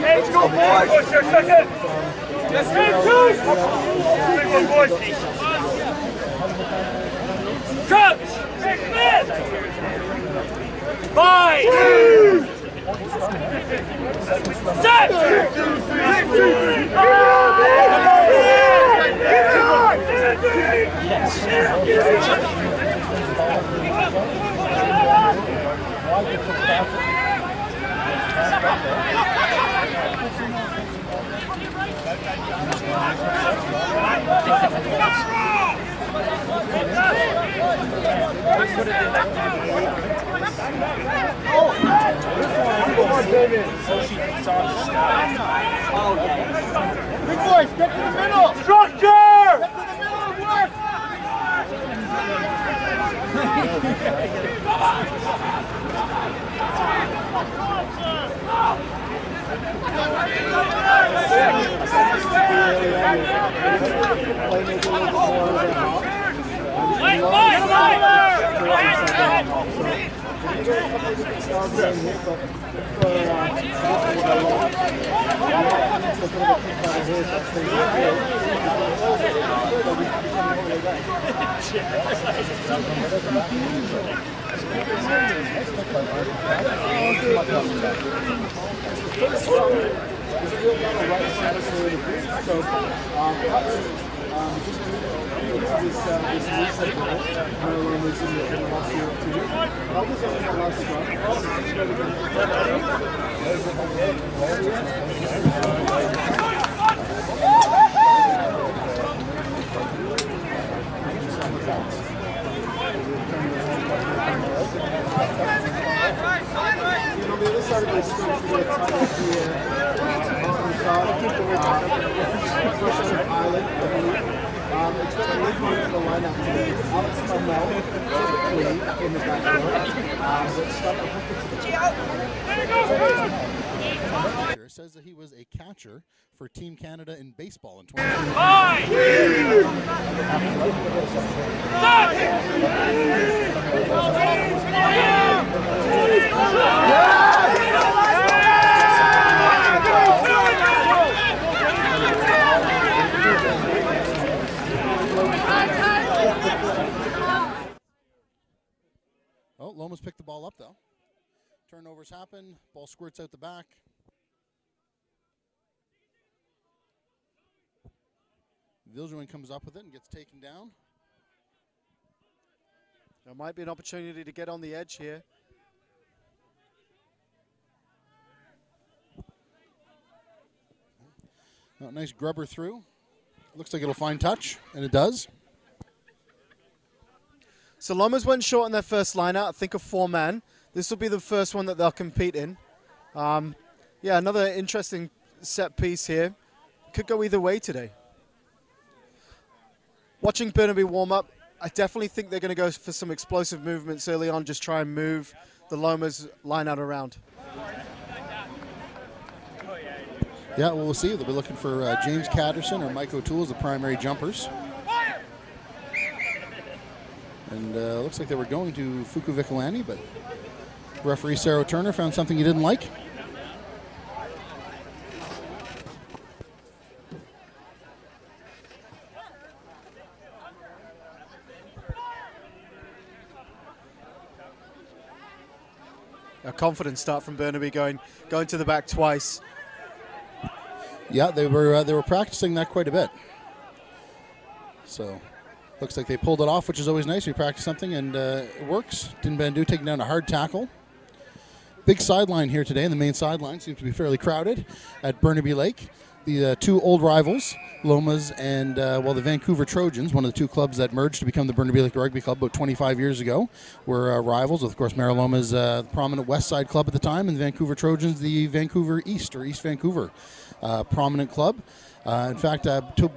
Let's go, boys! Let's go, boys! Coach! Five! Set! Big boys, get to the middle! Structure! Get to the middle and work! Says that he was a catcher for Team Canada in baseball in 2020. Oh, Loma's picked the ball up though. Turnovers happen. Ball squirts out the back. Viljoen comes up with it and gets taken down. There might be an opportunity to get on the edge here. Oh, nice grubber through. Looks like it'll find touch, and it does. So Lomas went short on their first line-out. I think a 4-man. This will be the first one that they'll compete in. Yeah, another interesting set piece here. Could go either way today. Watching Burnaby warm up, I definitely think they're going to go for some explosive movements early on, just try and move the Lomas line out around. Yeah, well, we'll see. They'll be looking for James Catterson or Mike O'Toole as the primary jumpers. And looks like they were going to Fuku Vikalani, but referee Saro Turner found something he didn't like. A confident start from Burnaby going to the back twice. Yeah, they were practicing that quite a bit. So looks like they pulled it off, which is always nice. We practice something and it works. Din Bandu taking down a hard tackle. Big sideline here today, and the main sideline seems to be fairly crowded at Burnaby Lake. The two old rivals, Lomas and, the Vancouver Trojans, one of the two clubs that merged to become the Burnaby Lake Rugby Club about 25 years ago, were rivals. Of course, Meraloma's the prominent West Side club at the time, and the Vancouver Trojans, the Vancouver East, or East Vancouver prominent club. In fact,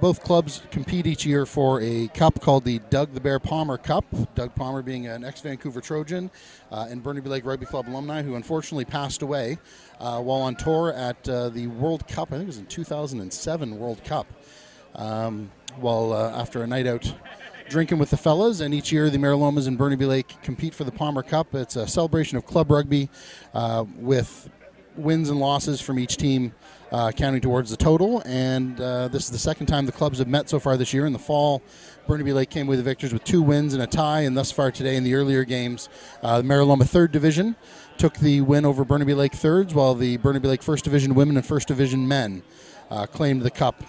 both clubs compete each year for a cup called the Doug the Bear Palmer Cup. Doug Palmer being an ex-Vancouver Trojan and Burnaby Lake Rugby Club alumni who unfortunately passed away while on tour at the World Cup. I think it was in 2007 World Cup. After a night out drinking with the fellas, and each year the Meralomas and Burnaby Lake compete for the Palmer Cup. It's a celebration of club rugby with wins and losses from each team counting towards the total, and this is the second time the clubs have met so far this year. In the fall, Burnaby Lake came away the victors with 2 wins and a tie, and thus far today in the earlier games, the Meraloma 3rd Division took the win over Burnaby Lake Thirds, while the Burnaby Lake 1st Division women and 1st Division men claimed the cup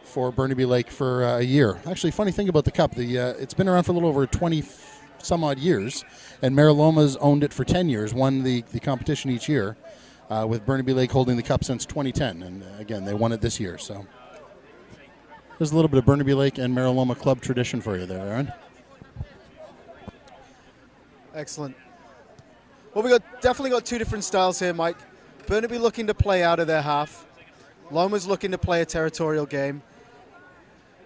for Burnaby Lake for a year. Actually, funny thing about the cup, it's been around for a little over 20 some odd years, and Meraloma's owned it for 10 years, won the competition each year, with Burnaby Lake holding the cup since 2010, and again, they won it this year. So there's a little bit of Burnaby Lake and Meraloma club tradition for you there, Aaron. Excellent. Well, we definitely got 2 different styles here, Mike. Burnaby looking to play out of their half. Loma's looking to play a territorial game.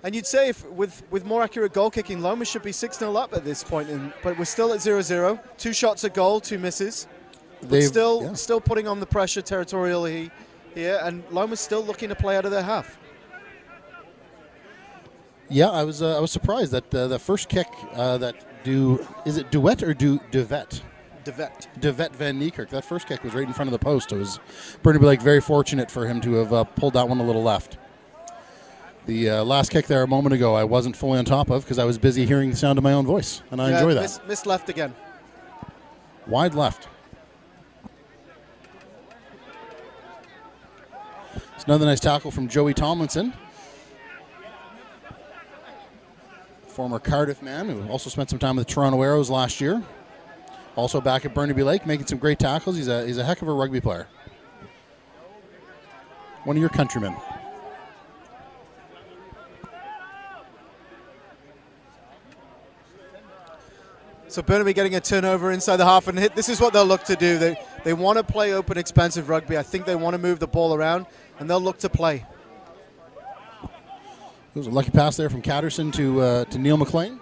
And you'd say if with more accurate goal kicking, Loma should be 6-0 up at this point, but we're still at 0-0. 2 shots at goal, 2 misses. But still putting on the pressure territorially here, and Loma's still looking to play out of their half. Yeah, I was surprised that the first kick is it Duet or Duvet? Duvet Van Niekerk. That first kick was right in front of the post. It was Burnaby Lake very fortunate for him to have pulled that one a little left. The last kick there a moment ago I wasn't fully on top of because I was busy hearing the sound of my own voice, and I enjoy that. Missed left again. Wide left. It's another nice tackle from Joey Tomlinson, former Cardiff man who also spent some time with the Toronto Arrows last year. Also back at Burnaby Lake, making some great tackles. He's a heck of a rugby player. One of your countrymen. So Burnaby getting a turnover inside the half, and this is what they'll look to do. They want to play open, expansive rugby. I think they want to move the ball around, and they'll look to play. It was a lucky pass there from Catterson to Neil McLean.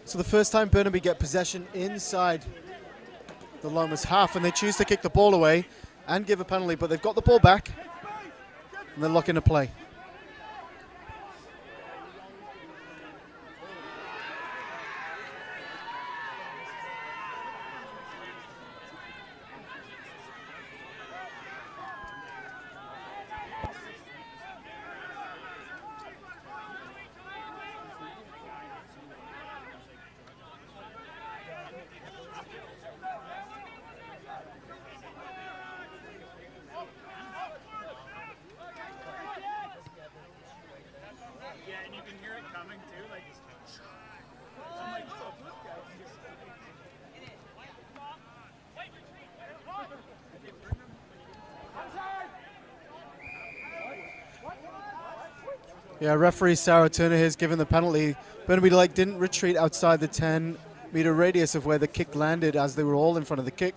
So the first time Burnaby get possession inside the Lomas half, and they choose to kick the ball away and give a penalty, but they've got the ball back and they're looking to play. Yeah, referee Saro Turner has given the penalty. Burnaby Lake didn't retreat outside the 10-meter radius of where the kick landed as they were all in front of the kick.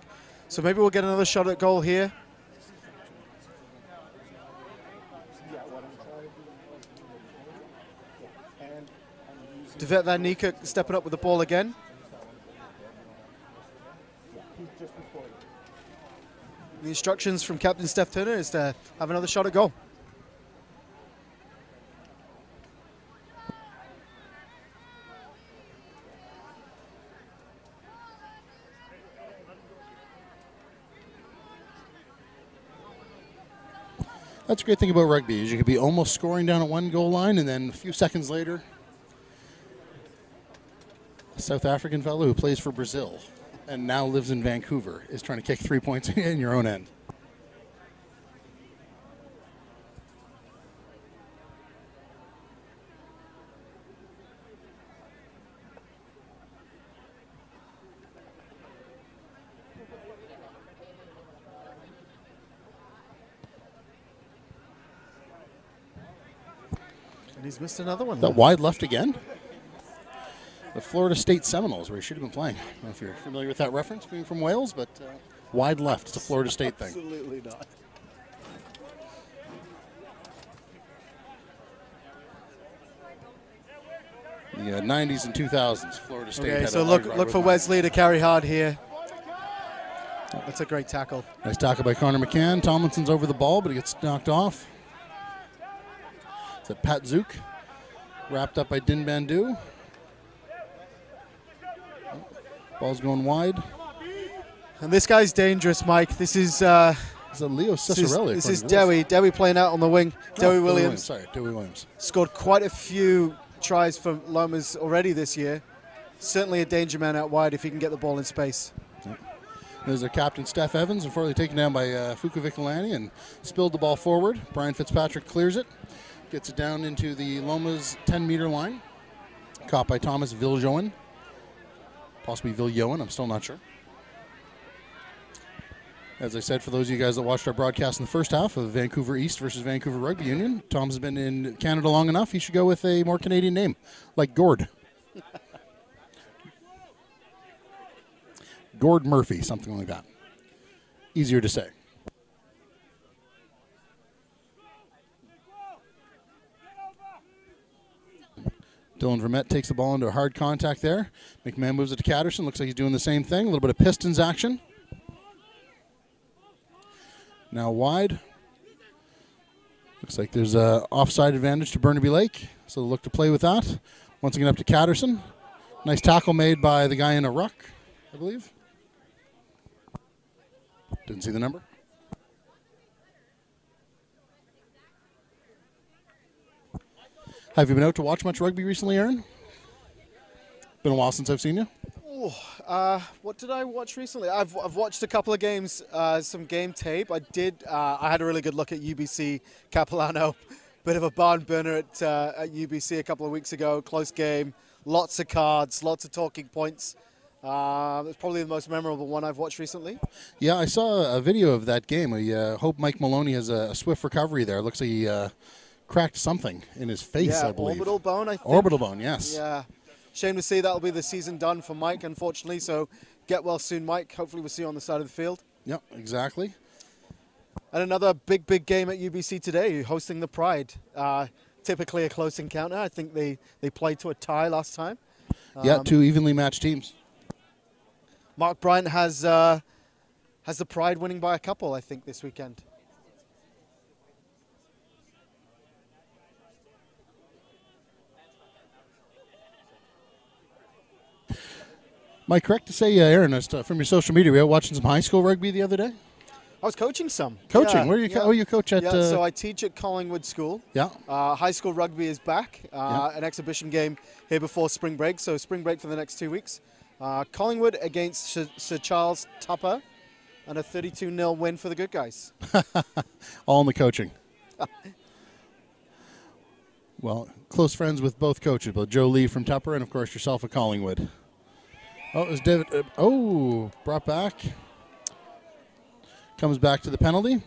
So maybe we'll get another shot at goal here. Devet Van Niekerk stepping up with the ball again. The instructions from Captain Steph Turner is to have another shot at goal. That's a great thing about rugby, is you could be almost scoring down at one goal line, and then a few seconds later, a South African fellow who plays for Brazil and now lives in Vancouver is trying to kick 3 points in your own end. he's missed another one. That wide left again? The Florida State Seminoles, where he should have been playing. I don't know if you're familiar with that reference, being from Wales, but wide left. It's a Florida State thing. Absolutely not. The 90s and 2000s, Florida State. Okay, had so a look hard for ride. Wesley to carry hard here. That's a great tackle. Nice tackle by Connor McCann. Tomlinson's over the ball, but he gets knocked off. Is that Pat Zook? Wrapped up by Din Bandu. Ball's going wide. And this guy's dangerous, Mike. This is Is that Leo Cicerelli? this is Dewey. Dewey playing out on the wing. Dewey Williams. Sorry, Dewey Williams. Scored quite a few tries for Lomas already this year. Certainly a danger man out wide if he can get the ball in space. There's their captain, Steph Evans, unfortunately taken down by Fukuvikalani and spilled the ball forward. Brian Fitzpatrick clears it, gets it down into the Lomas 10-meter line. Caught by Thomas Viljoen. Possibly Viljoen, I'm still not sure. As I said, for those of you guys that watched our broadcast in the first half of Vancouver East versus Vancouver Rugby Union, Tom's been in Canada long enough, he should go with a more Canadian name, like Gord. Gord Murphy, something like that. Easier to say. Dylan Vermette takes the ball into a hard contact there. McMahon moves it to Catterson. Looks like he's doing the same thing. A little bit of Pistons action. Now wide. Looks like there's an offside advantage to Burnaby Lake. So they'll look to play with that. Once again up to Catterson. Nice tackle made by the guy in a ruck, I believe. Didn't see the number. Have you been out to watch much rugby recently, Aaron? Been a while since I've seen you. What did I watch recently? I've watched a couple of games, some game tape. I had a really good look at UBC Capilano. Bit of a barn burner at UBC a couple of weeks ago. Close game, lots of cards, lots of talking points. It's probably the most memorable one I've watched recently. Yeah, I saw a video of that game. I hope Mike Maloney has a swift recovery there. Looks like he cracked something in his face, I believe. Orbital bone, I think. Orbital bone, yes. Yeah. Shame to see that'll be the season done for Mike, unfortunately. So get well soon, Mike. Hopefully we'll see you on the side of the field. Yep, exactly. And another big game at UBC today, hosting the Pride. Typically a close encounter. I think they played to a tie last time. Yeah, two evenly matched teams. Mark Bryant has the Pride winning by a couple, I think, this weekend. Am I correct to say, Aaron, from your social media, we were watching some high school rugby the other day? I was coaching some. Coaching? Yeah, Where are you? Oh, you coach at? Yeah, so I teach at Collingwood School. Yeah. High school rugby is back. An exhibition game here before spring break. So spring break for the next 2 weeks. Collingwood against Sir Charles Tupper, and a 32-0 win for the good guys. All in the coaching. Well, close friends with both coaches, both Joe Lee from Tupper and, of course, yourself at Collingwood. Oh, it was David. Brought back. Comes back to the penalty.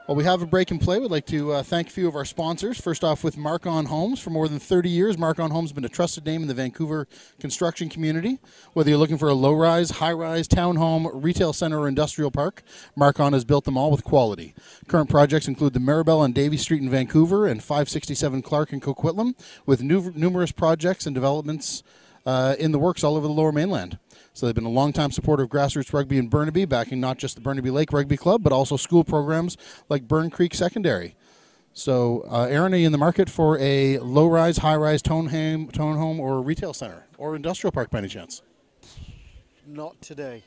While we have a break and play, we'd like to thank a few of our sponsors. First off with Mark-On Homes. For more than 30 years, Mark-On Homes has been a trusted name in the Vancouver construction community. Whether you're looking for a low-rise, high-rise, townhome, retail center, or industrial park, Mark-On has built them all with quality. Current projects include the Maribel on Davie Street in Vancouver and 567 Clark in Coquitlam, with numerous projects and developments in the works all over the Lower Mainland. So they've been a long-time supporter of grassroots rugby in Burnaby, backing not just the Burnaby Lake Rugby Club, but also school programs like Burn Creek Secondary. So, Aaron, are you in the market for a low-rise, high-rise townhome or retail center or industrial park by any chance? Not today.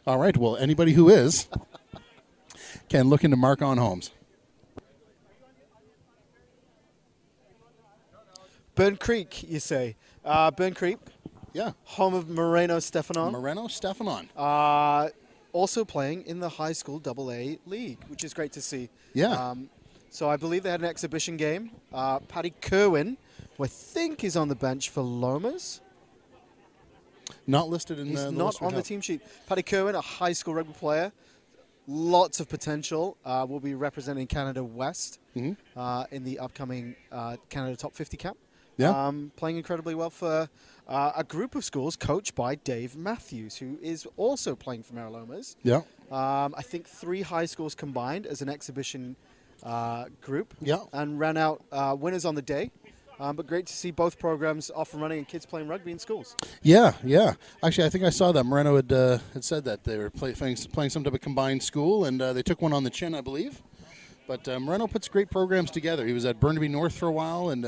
All right. Well, anybody who is can look into Mark-On Homes. Burn Creek, you say? Burn Creek. Yeah. Home of Moreno Stefanon. Moreno Stefanon. Also playing in the high school AA league, which is great to see. Yeah. So I believe they had an exhibition game. Paddy Kerwin, who I think is on the bench for Lomas. Not listed in He's the not list we on the have. team sheet. Paddy Kerwin, a high school rugby player. lots of potential. Will be representing Canada West Mhm. in the upcoming Canada Top 50 Camp. Yeah. Playing incredibly well for a group of schools coached by Dave Matthews, who is also playing for Meralomas. Yeah. I think 3 high schools combined as an exhibition group. Yeah. And ran out winners on the day. But great to see both programs off and running and kids playing rugby in schools. Yeah, yeah. Actually, I think I saw that Moreno had said that they were playing some type of combined school, and they took one on the chin, I believe. But Moreno puts great programs together. He was at Burnaby North for a while, and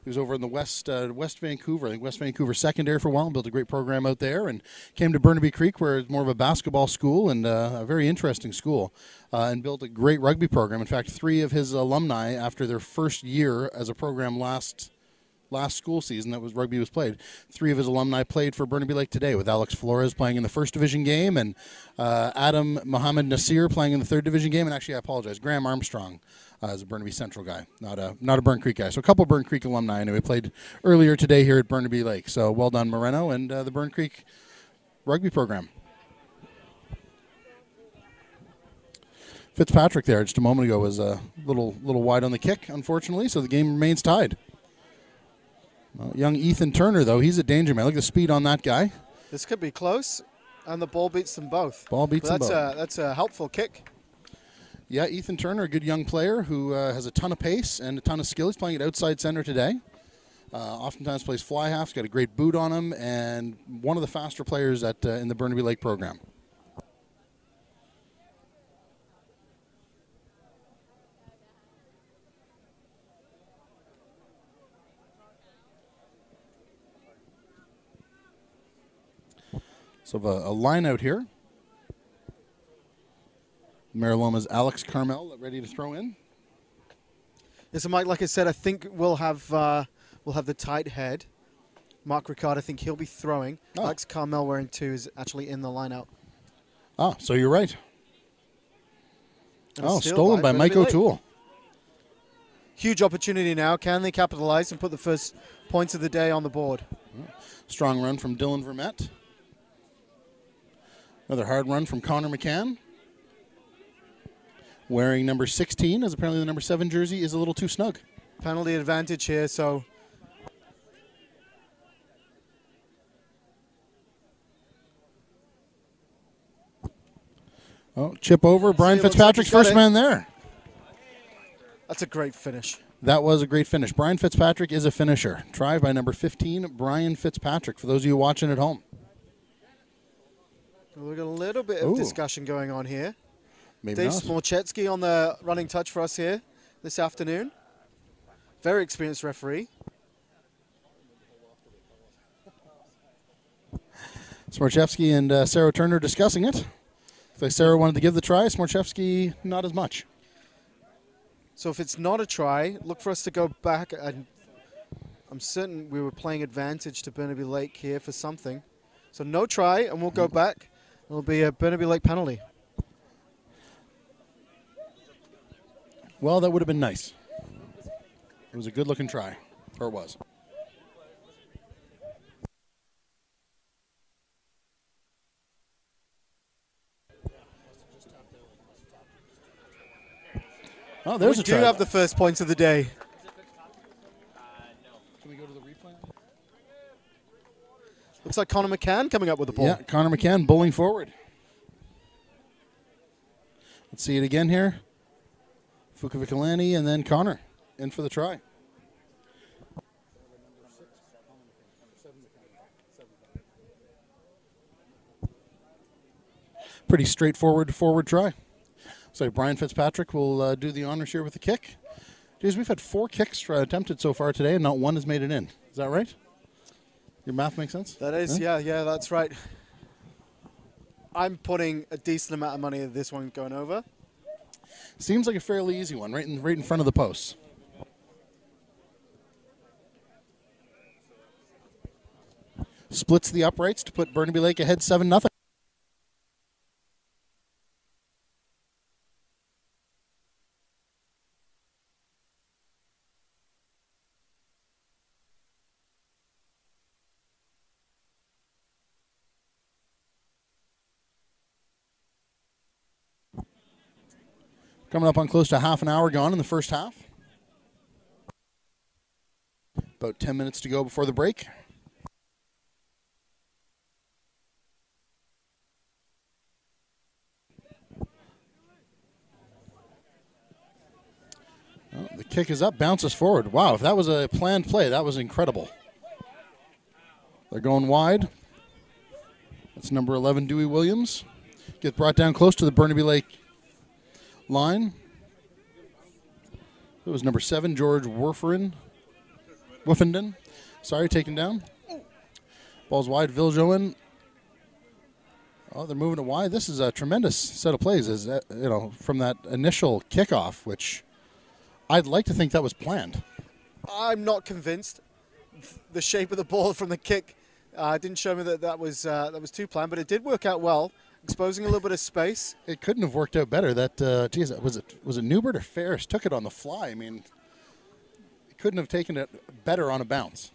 he was over in the West Vancouver, I think West Vancouver Secondary for a while, and built a great program out there, and came to Burnaby Creek, where it's more of a basketball school and a very interesting school, and built a great rugby program. In fact, 3 of his alumni, after their first year as a program last school season that was rugby was played, 3 of his alumni played for Burnaby Lake today, with Alex Flores playing in the first division game, and Adam Mohammed Nasir playing in the third division game, and actually I apologize, Graham Armstrong is a Burnaby Central guy, not a Burn Creek guy. So a couple Burn Creek alumni anyway played earlier today here at Burnaby Lake. So well done, Moreno, and the Burn Creek rugby program. Fitzpatrick there just a moment ago was a little wide on the kick, unfortunately, so the game remains tied. Well, young Ethan Turner, though, he's a danger man. Look at the speed on that guy. This could be close, and the ball beats them both. Ball beats them both. That's a helpful kick. Yeah, Ethan Turner, a good young player who has a ton of pace and a ton of skill. He's playing at outside center today. Oftentimes plays fly half. He's got a great boot on him, and one of the faster players in the Burnaby Lake program. So a line out here. Meraloma's Alex Carmel ready to throw in. Yeah, so Mike, like I said, I think we'll have the tight head. Mark Ricard, I think he'll be throwing. Oh. Alex Carmel wearing 2 is actually in the line out. Ah, so you're right. And a Oh, steal stolen by Mike Burnaby Lake. O'Toole. Huge opportunity now. Can they capitalize and put the first points of the day on the board? Strong run from Dylan Vermette. Another hard run from Connor McCann. Wearing number 16, as apparently the number 7 jersey is a little too snug. Penalty advantage here, so Oh, chip over. Brian See, it looks Fitzpatrick's like he's got first it. man there. that's a great finish. That was a great finish. Brian Fitzpatrick is a finisher. Try by number 15, Brian Fitzpatrick, for those of you watching at home. We've got a little bit of Ooh. discussion going on here. Maybe Dave not. Smolchetsky on the running touch for us here this afternoon. Very experienced referee. Smorchevsky and Saro Turner discussing it. Looks like Saro wanted to give the try. Smorchevsky, not as much. So if it's not a try, look for us to go back. And I'm certain we were playing advantage to Burnaby Lake here for something. So no try, and we'll go back. It'll be a Burnaby Lake penalty. Well, that would have been nice. It was a good-looking try, or it was. Oh, there's We a do try. have the first points of the day. Can we go to the replay? Looks like Connor McCann coming up with the ball. Yeah, Connor McCann bowling forward. Let's see it again here. Fukavikalani and then Connor in for the try. Pretty straightforward forward try. So Brian Fitzpatrick will do the honors here with the kick. Jeez, we've had 4 kicks attempted so far today, and not one has made it in. Is that right? Your math makes sense? That is, yeah, that's right. I'm putting a decent amount of money at this one going over. Seems like a fairly easy one, right in front of the posts. Splits the uprights to put Burnaby Lake ahead 7-0. Coming up on close to half an hour gone in the first half. About 10 minutes to go before the break. Well, the kick is up, bounces forward. Wow, if that was a planned play, that was incredible. They're going wide. That's number 11, Dewey Williams. Gets brought down close to the Burnaby Lake line. It was number 7, George Woofenden. Sorry, taken down. Ball's wide, Viljoen. Oh, they're moving it wide. This is a tremendous set of plays, from that initial kickoff, which I'd like to think that was planned. I'm not convinced. The shape of the ball from the kick didn't show me that was too planned, but it did work out well, exposing a little bit of space. It couldn't have worked out better. That was it Newbert or Ferris took it on the fly. I mean, it couldn't have taken it better on a bounce.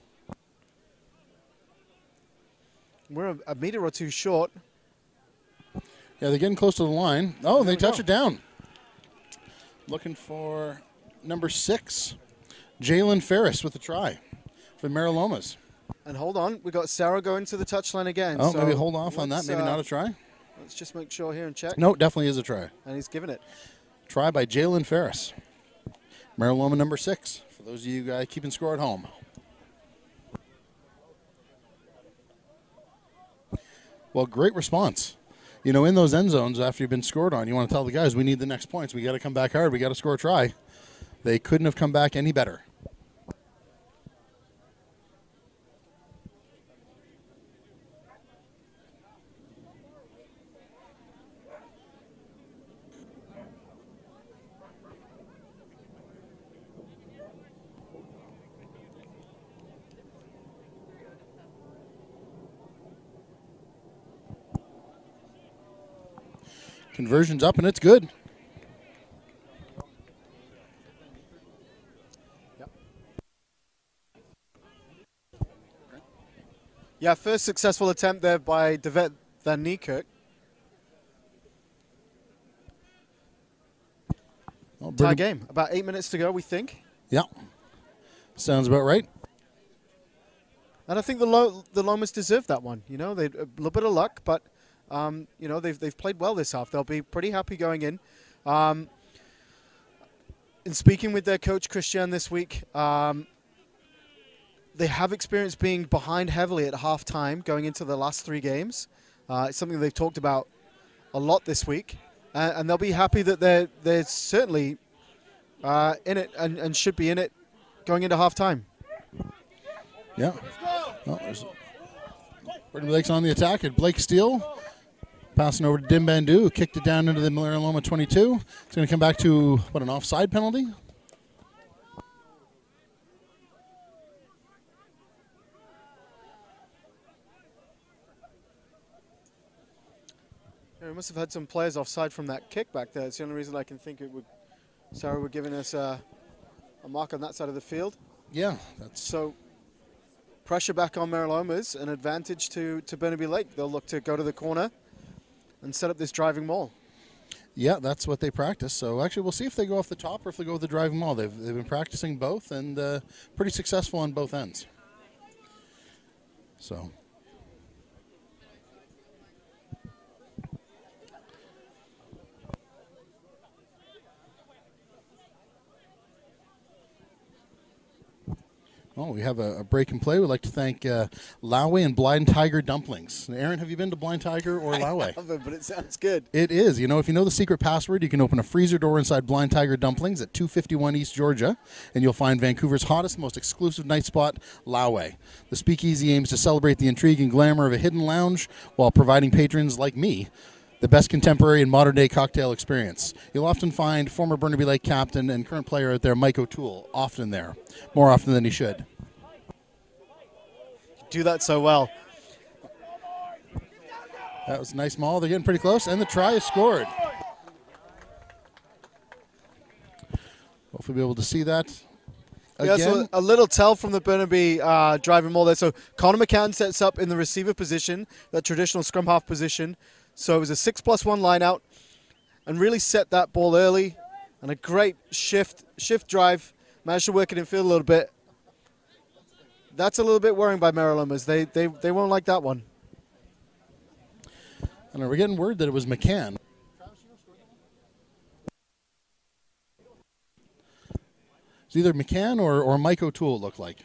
We're a meter or two short. Yeah, they're getting close to the line. Oh, they touch it down. Looking for number 6, Jalen Ferris with a try for the Meralomas. And hold on, we got Saro going to the touchline again. Oh, so maybe hold off on that. Maybe not a try. Let's just make sure here and check. No, definitely is a try. And he's given it. Try by Jalen Ferris. Meraloma number 6, for those of you keeping score at home. Well, great response. You know, in those end zones, after you've been scored on, you want to tell the guys, we need the next points. We got to come back hard. We got to score a try. They couldn't have come back any better. Conversion's up, and it's good. Yeah, first successful attempt there by Devet Van Niekerk. Tie game. About 8 minutes to go, we think. Yeah. Sounds about right. And I think the Lomas deserved that one. You know, they a little bit of luck, but you know, they've played well this half. They'll be pretty happy going in. In speaking with their coach Christian this week, they have experience being behind heavily at halftime going into the last 3 games. It's something they've talked about a lot this week, and they'll be happy that they're certainly in it and should be in it going into halftime. Yeah. Oh, Burnaby Lake's on the attack at Blake Steele. Passing over to Dim Bandu, who kicked it down into the Meraloma 22. It's going to come back to, an offside penalty? Yeah, we must have had some players offside from that kick back there. It's the only reason I can think Sarah were giving us a mark on that side of the field. Yeah. That's So pressure back on Meralomas, an advantage to Burnaby Lake. They'll look to go to the corner and set up this driving maul. Yeah, that's what they practice. So actually, we'll see if they go off the top or if they go with the driving maul. They've been practicing both and pretty successful on both ends. So. Oh, we have a break and play. We'd like to thank Laue and Blind Tiger Dumplings. Aaron, have you been to Blind Tiger or Laue? I haven't, but it sounds good. It is. You know, if you know the secret password, you can open a freezer door inside Blind Tiger Dumplings at 251 East Georgia, and you'll find Vancouver's hottest, most exclusive night spot, Laue. The speakeasy aims to celebrate the intrigue and glamour of a hidden lounge while providing patrons like me the best contemporary and modern-day cocktail experience. You'll often find former Burnaby Lake captain and current player out there, Mike O'Toole, often there, more often than he should. Do that so well. That was a nice maul. They're getting pretty close, and the try is scored. Hopefully, be able to see that again. Yeah, so a little tell from the Burnaby driving maul there. So Connor McCann sets up in the receiver position, that traditional scrum half position. So it was a 6+1 line out, and really set that ball early. And a great shift drive. Managed to work it in field a little bit. That's a little bit worrying by Meralomas. They won't like that one. And we're getting word that it was McCann. It's either McCann or Mike O'Toole, it looked like.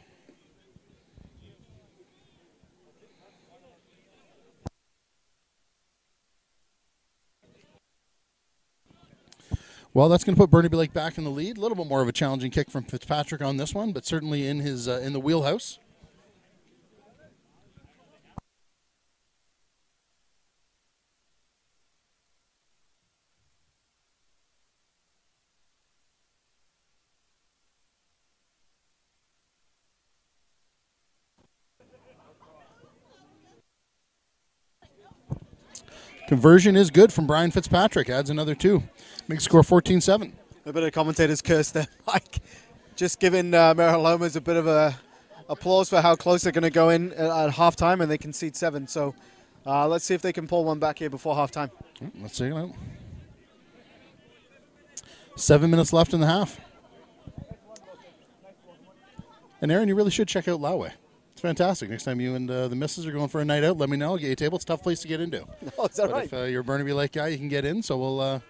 Well, that's going to put Burnaby Lake back in the lead. A little bit more of a challenging kick from Fitzpatrick on this one, but certainly in his in the wheelhouse. Conversion is good from Brian Fitzpatrick. Adds another 2. Makes score 14-7. A bit of commentator's curse there, Mike. Just giving Meralomas a bit of a applause for how close they're going to go in at halftime, and they concede 7. So let's see if they can pull one back here before halftime. Let's see. 7 minutes left in the half. And Aaron, you really should check out Laue. It's fantastic. Next time you and the missus are going for a night out, let me know. I'll get you a table. It's a tough place to get into. Oh, is that right? If you're a Burnaby Lake guy, you can get in. So we'll,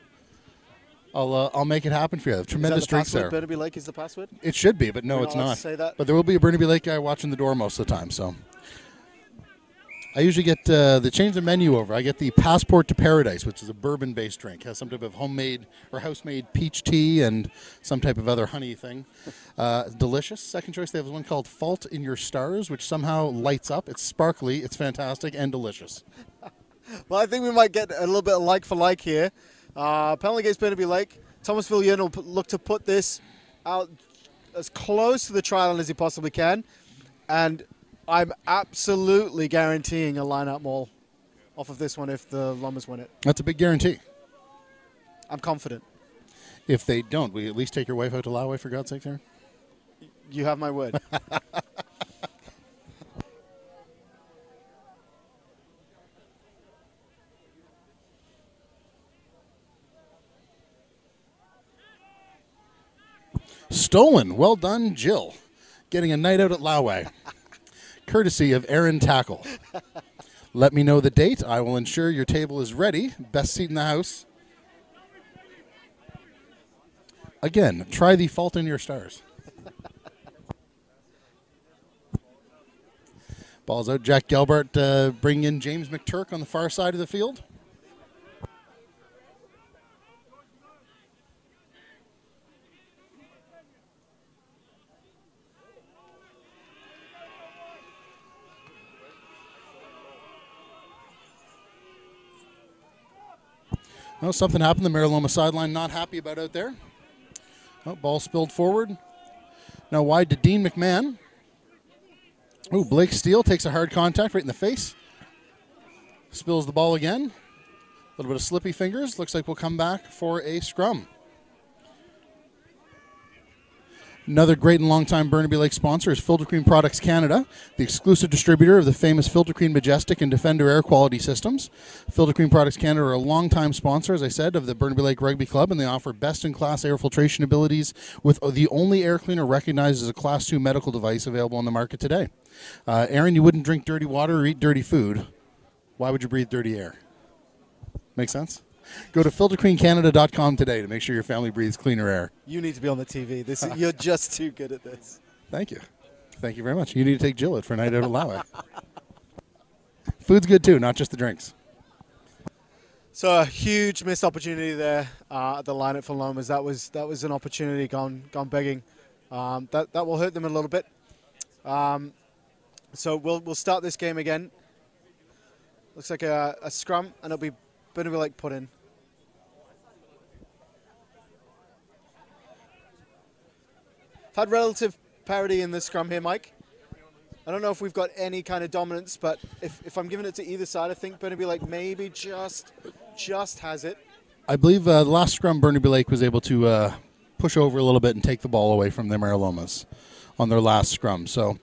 I'll make it happen for you. Tremendous drinks there. Burnaby Lake is the password? It should be, but no, it's not. Say that? But there will be a Burnaby Lake guy watching the door most of the time. So I usually get they change the menu over. I get the Passport to Paradise, which is a bourbon-based drink. Has some type of homemade or house-made peach tea and some type of other honey thing. Delicious. Second choice, they have one called Fault in Your Stars, which somehow lights up. It's sparkly, it's fantastic, and delicious. Well, I think we might get a little bit of like for like here. Penalty against Burnaby Lake. Thomas Villian will look to put this out as close to the try line as he possibly can. And I'm absolutely guaranteeing a line-out maul off of this one if the Lomas win it. That's a big guarantee. I'm confident. If they don't, will you at least take your wife out to Laue, for God's sake, Aaron? You have my word. Stolen. Well done, Jill. Getting a night out at Laue. Courtesy of Aaron Tackle. Let me know the date. I will ensure your table is ready. Best seat in the house. Again, try the Fault in Your Stars. Ball's out. Jack Gelbart bringing in James McTurk on the far side of the field. Oh, something happened. The Meraloma sideline not happy about out there. Oh, ball spilled forward. Now wide to Dean McMahon. Oh, Blake Steele takes a hard contact right in the face. Spills the ball again. A little bit of slippy fingers. Looks like we'll come back for a scrum. Another great and long-time Burnaby Lake sponsor is Filter Queen Products Canada, the exclusive distributor of the famous Filter Queen Majestic and Defender air quality systems. Filter Queen Products Canada are a long-time sponsor, as I said, of the Burnaby Lake Rugby Club, and they offer best-in-class air filtration abilities with the only air cleaner recognized as a Class 2 medical device available on the market today. Aaron, you wouldn't drink dirty water or eat dirty food. Why would you breathe dirty air? Make sense? Go to filterqueencanada.com today to make sure your family breathes cleaner air. You need to be on the TV. You're just too good at this. Thank you. Thank you very much. You need to take Jill out for a night out at Laue. Food's good too, not just the drinks. So a huge missed opportunity there at the lineup for Lomas. That was an opportunity gone begging. That will hurt them a little bit. So we'll start this game again. Looks like a scrum, and it'll be Burnaby Lake put in. Had relative parity in this scrum here, Mike. I don't know if we've got any kind of dominance, but if I'm giving it to either side, I think Burnaby Lake maybe just has it. I believe the last scrum, Burnaby Lake was able to push over a little bit and take the ball away from the Meralomas on their last scrum. So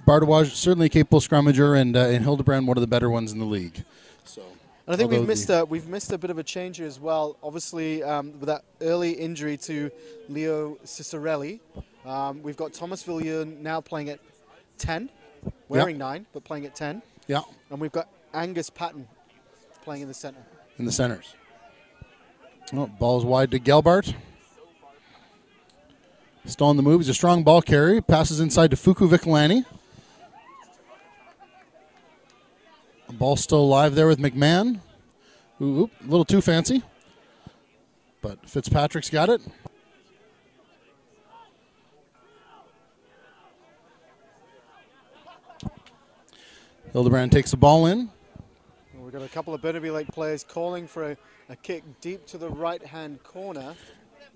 Bardawaj, certainly a capable scrummager, and Hildebrand, one of the better ones in the league. So, And I think Although we've missed a bit of a change here as well. Obviously, with that early injury to Leo Cicerelli, we've got Thomas Villiers now playing at 10, wearing 9, but playing at 10. Yeah. And we've got Angus Patton playing in the center. In the centers. Oh, ball's wide to Gelbart. Still on the move. He's a strong ball carrier. Passes inside to Fuku Vikalani. Ball still alive there with McMahon. Ooh, a little too fancy. But Fitzpatrick's got it. Hildebrand takes the ball in. We've got a couple of Burnaby Lake players calling for a kick deep to the right-hand corner.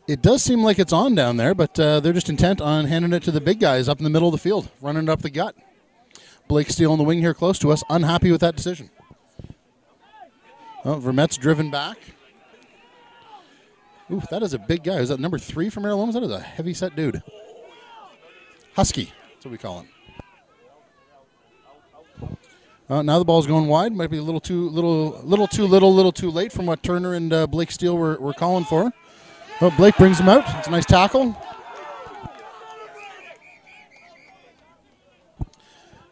It does seem like it's on down there, but they're just intent on handing it to the big guys up in the middle of the field, running it up the gut. Blake Steele on the wing here close to us, unhappy with that decision. Oh, Vermette's driven back. Ooh, that is a big guy. Is that number 3 from Meraloma? That is a heavy-set dude. Husky, that's what we call him. Now the ball's going wide. Might be a little too late from what Turner and Blake Steele were calling for. Oh, Blake brings him out. It's a nice tackle.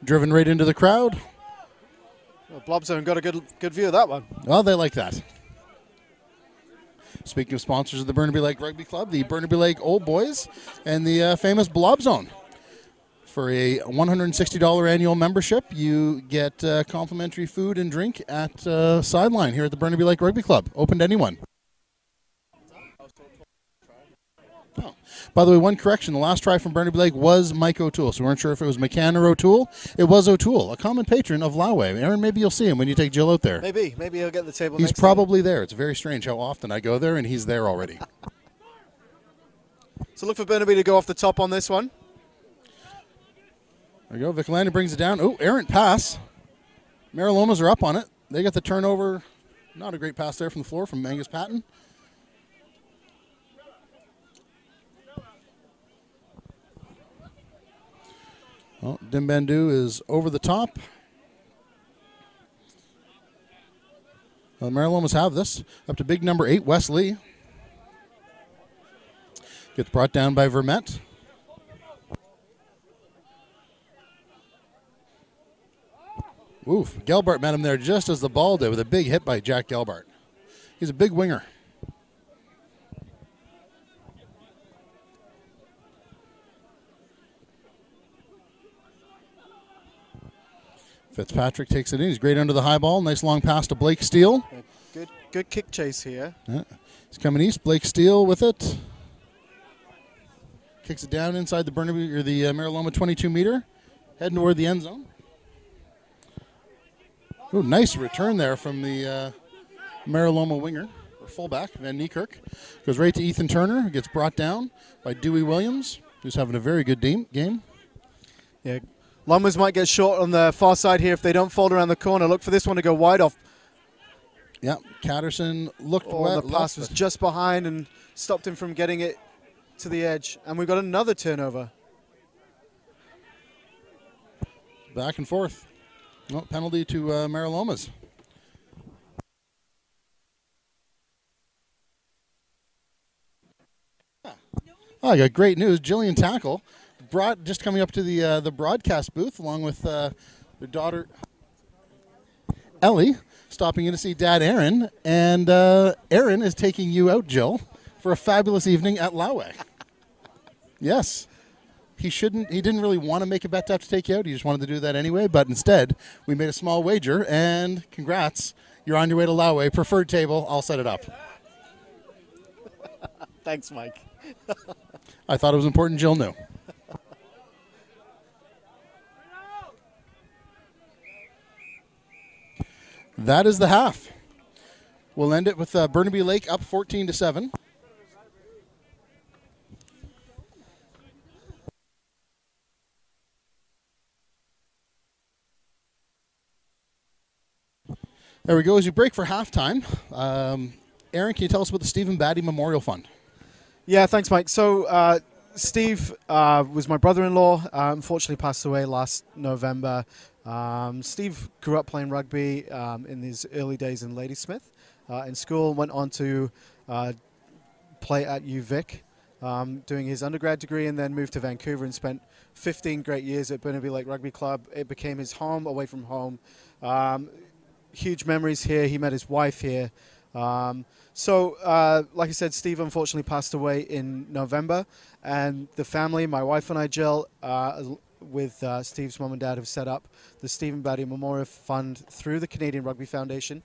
Driven right into the crowd. Well, Blobzone got a good view of that one. Oh, they like that. Speaking of sponsors of the Burnaby Lake Rugby Club, the Burnaby Lake Old Boys and the famous Blobzone. For a $160 annual membership, you get complimentary food and drink at Sideline here at the Burnaby Lake Rugby Club. Open to anyone. Oh. By the way, one correction. The last try from Burnaby Lake was Mike O'Toole, so we weren't sure if it was McCann or O'Toole. It was O'Toole, a common patron of Lowway. Aaron, maybe you'll see him when you take Jill out there. Maybe he'll get the table He's next probably there. It's very strange how often I go there, and he's there already. So look for Burnaby to go off the top on this one. There you go. Vikalani brings it down. Oh, errant pass. Meralomas are up on it. They got the turnover. Not a great pass there from the floor from Angus Patton. Well, Dimbandu is over the top. Well, the Meralomas have this. Up to big number 8, Wesley. Gets brought down by Vermette. Oof, Gelbart met him there just as the ball did with a big hit by Jack Gelbart. He's a big winger. Fitzpatrick takes it in. He's great under the high ball. Nice long pass to Blake Steele. Good kick chase here. Yeah. He's coming east. Blake Steele with it. Kicks it down inside the Burnaby or the Meraloma 22-meter. Heading toward the end zone. Ooh, nice return there from the Meraloma winger, or fullback, Van Niekerk. Goes right to Ethan Turner, who gets brought down by Dewey Williams, who's having a very good game. Yeah, Lomas might get short on the far side here if they don't fold around the corner. Look for this one to go wide off. Yeah, Catterson looked wet. The pass was just behind and stopped him from getting it to the edge. And we've got another turnover. Back and forth. Oh, penalty to Meralomas. Oh, I got great news. Jillian Tackle just coming up to the broadcast booth along with their daughter Ellie, stopping in to see Dad Aaron, and Aaron is taking you out, Jill, for a fabulous evening at Lowway. Yes. He didn't really want to make a bet to have to take you out. He just wanted to do that anyway. But instead, we made a small wager, and congrats. You're on your way to Lowway. Preferred table. I'll set it up. Thanks, Mike. I thought it was important Jill knew. That is the half. We'll end it with Burnaby Lake up 14-7. There we go. As you break for halftime, Aaron, can you tell us about the Stephen Batty Memorial Fund? Yeah, thanks, Mike. So Steve was my brother-in-law. Unfortunately, passed away last November. Steve grew up playing rugby in his early days in Ladysmith. In school, went on to play at UVic, doing his undergrad degree, and then moved to Vancouver and spent 15 great years at Burnaby Lake Rugby Club. It became his home away from home. Huge memories here. He met his wife here. Like I said, Steve unfortunately passed away in November, and the family, my wife and I, Jill, with Steve's mom and dad, have set up the Stephen Batty Memorial Fund through the Canadian Rugby Foundation.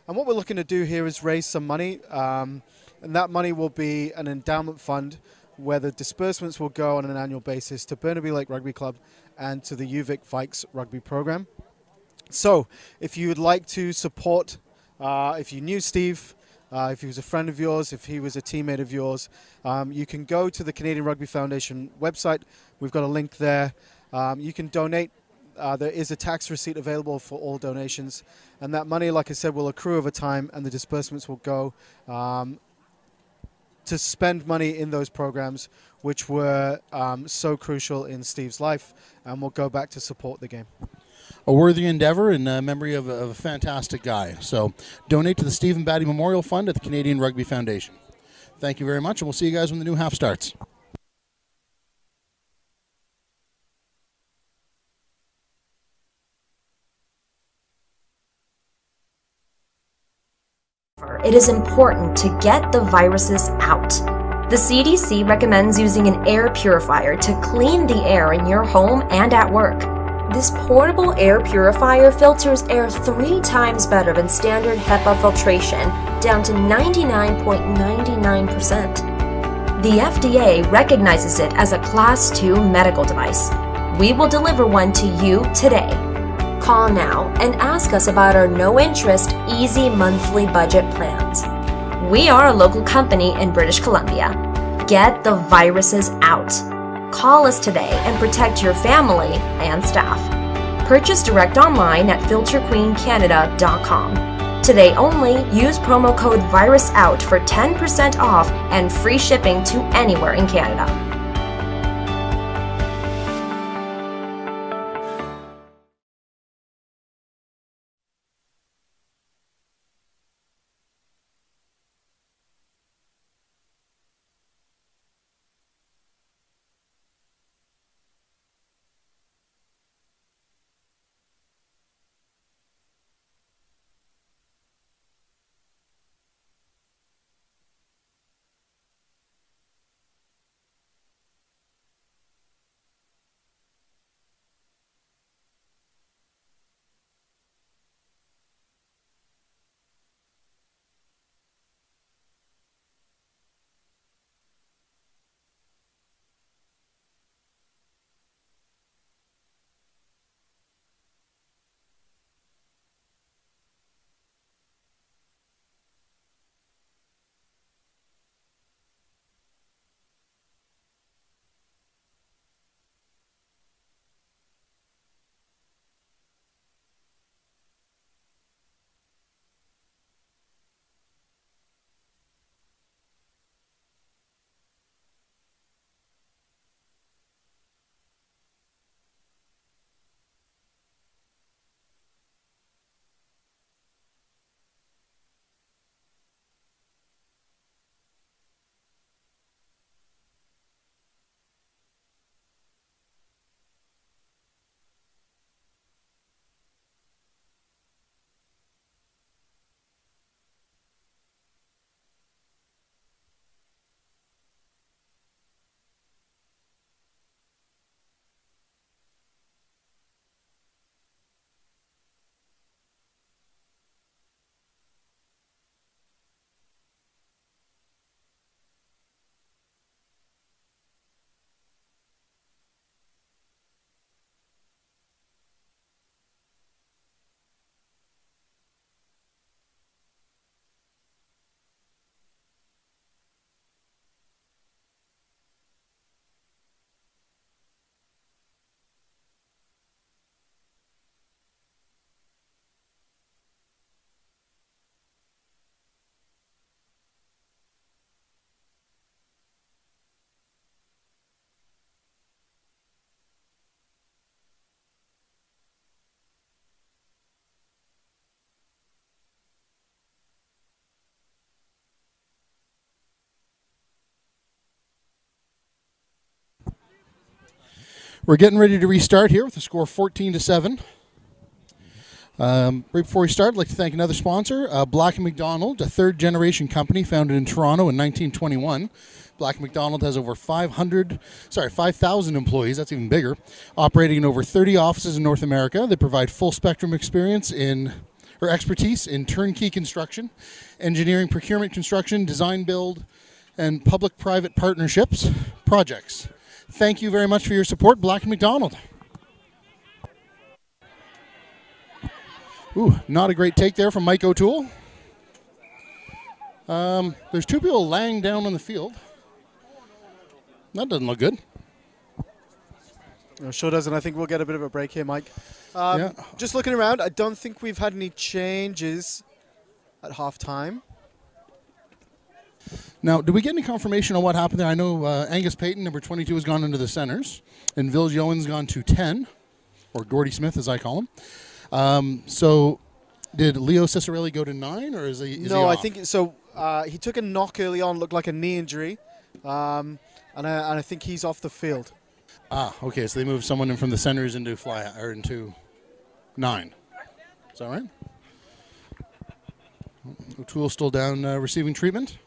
And what we're looking to do here is raise some money, and that money will be an endowment fund where the disbursements will go on an annual basis to Burnaby Lake Rugby Club and to the UVic Vikes rugby program. So if you would like to support, if you knew Steve, if he was a friend of yours, if he was a teammate of yours, you can go to the Canadian Rugby Foundation website. We've got a link there. You can donate. There is a tax receipt available for all donations. And that money, like I said, will accrue over time, and the disbursements will go to spend money in those programs, which were so crucial in Steve's life, and will go back to support the game. A worthy endeavor in memory of a fantastic guy. So donate to the Stephen Batty Memorial Fund at the Canadian Rugby Foundation. Thank you very much, and we'll see you guys when the new half starts. It is important to get the viruses out. The CDC recommends using an air purifier to clean the air in your home and at work. This portable air purifier filters air 3 times better than standard HEPA filtration, down to 99.99%. The FDA recognizes it as a Class 2 medical device. We will deliver one to you today. Call now and ask us about our no-interest, easy monthly budget plans. We are a local company in British Columbia. Get the viruses out. Call us today and protect your family and staff. Purchase direct online at filterqueencanada.com. Today only, use promo code VIRUSOUT for 10% off and free shipping to anywhere in Canada. We're getting ready to restart here with a score 14-7. Right before we start, I'd like to thank another sponsor, Black & McDonald, a third-generation company founded in Toronto in 1921. Black & McDonald has over 5,000 employees, that's even bigger, operating in over 30 offices in North America. They provide full-spectrum expertise in turnkey construction, engineering, procurement, construction, design, build, and public-private partnerships projects. Thank you very much for your support, Black & McDonald. Ooh, not a great take there from Mike O'Toole. There's two people laying down on the field. That doesn't look good. No, sure doesn't. I think we'll get a bit of a break here, Mike. Yeah. Just looking around, I don't think we've had any changes at halftime. Now, did we get any confirmation on what happened there? I know Angus Payton, number 22, has gone into the centers, and Vils Yowen's gone to 10, or Gordy Smith, as I call him. So, did Leo Cicerelli go to 9, or is he No, off? I think so. He took a knock early on, looked like a knee injury, and I think he's off the field. Ah, okay. So they moved someone in from the centers into into 9. Is that right? O'Toole still down receiving treatment.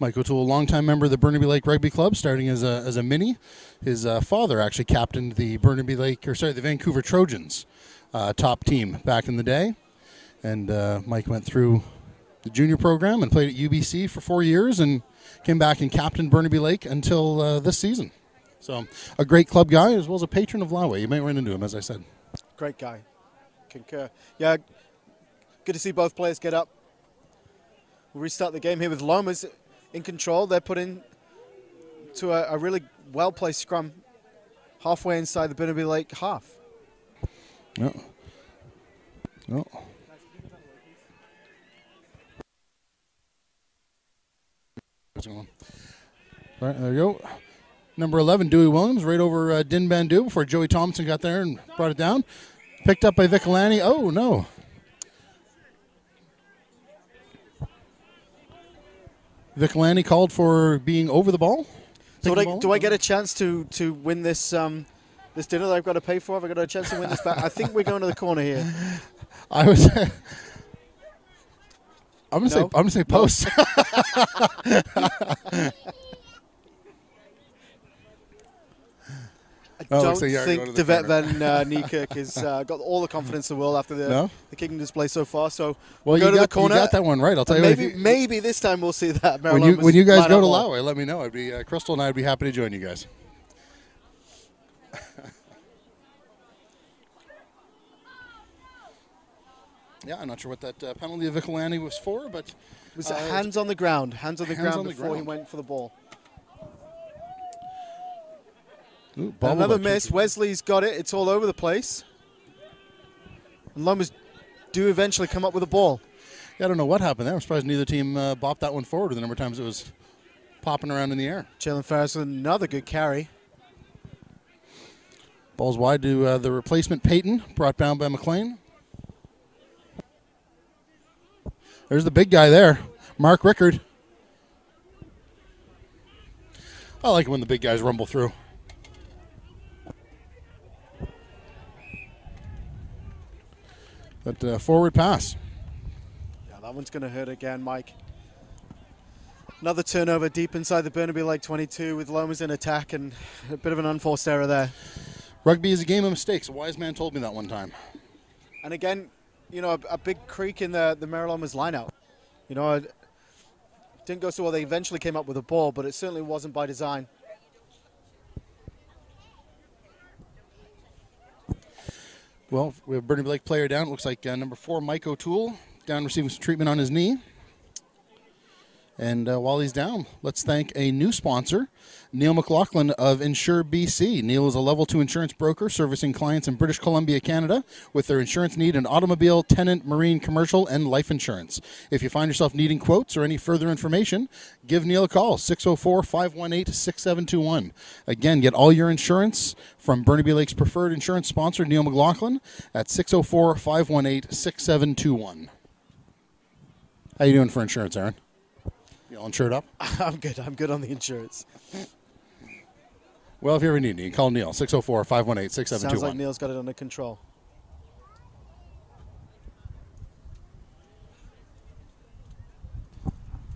Mike O'Toole, longtime member of the Burnaby Lake Rugby Club, starting as a mini. His father actually captained the the Vancouver Trojans top team back in the day, and Mike went through the junior program and played at UBC for 4 years, and came back and captained Burnaby Lake until this season. So a great club guy as well as a patron of Laoway. You might run into him, as I said. Great guy. Concur. Yeah, good to see both players get up. We'll restart the game here with Lomas in control. They're put in to a really well-placed scrum halfway inside the Burnaby Lake half. No. No. All right, there you go. Number 11, Dewey Williams, right over Din Bandu before Joey Thompson got there and brought it down. Picked up by Vicolani. Oh, no. Vicolani called for being over the ball. So do I get a chance to win this this dinner that I've got to pay for? Have I got a chance to win this back? I think we're going to the corner here. I'm gonna say post. I don't think Devet Van Niekerk has got all the confidence in the world after the kicking display so far. So we'll go to the corner. You got that one right. I'll tell you. Maybe this time we'll see that. When you guys go to Laoway, let me know. I'd be Crystal and I'd be happy to join you guys. Yeah, I'm not sure what that penalty of Vicolani was for, but it was hands on the ground. Hands on the ground before he went for the ball. Ooh, another miss. Wesley's got it. It's all over the place. And Lomas do eventually come up with a ball. Yeah, I don't know what happened there. I'm surprised neither team bopped that one forward the number of times it was popping around in the air. Jalen Ferris with another good carry. Ball's wide to the replacement Payton, brought down by McLean. There's the big guy there, Mark Rickard. I like it when the big guys rumble through. But forward pass. Yeah, that one's going to hurt again, Mike. Another turnover deep inside the Burnaby Lake 22 with Lomas in attack and a bit of an unforced error there. Rugby is a game of mistakes. A wise man told me that one time. And again, you know, a big creak in the Meraloma's lineout. You know, it didn't go so well. They eventually came up with a ball, but it certainly wasn't by design. Well, we have a Burnaby Lake player down. It looks like number 4, Mike O'Toole, down receiving some treatment on his knee. And while he's down, let's thank a new sponsor, Neil McLaughlin of Insure BC. Neil is a level 2 insurance broker servicing clients in British Columbia, Canada, with their insurance need in automobile, tenant, marine, commercial, and life insurance. If you find yourself needing quotes or any further information, give Neil a call, 604-518-6721. Again, get all your insurance from Burnaby Lake's preferred insurance sponsor, Neil McLaughlin, at 604-518-6721. How you doing for insurance, Aaron? You all insured up? I'm good. I'm good on the insurance. Well, if you ever need me, call Neil, 604-518-6721. Sounds like Neil's got it under control.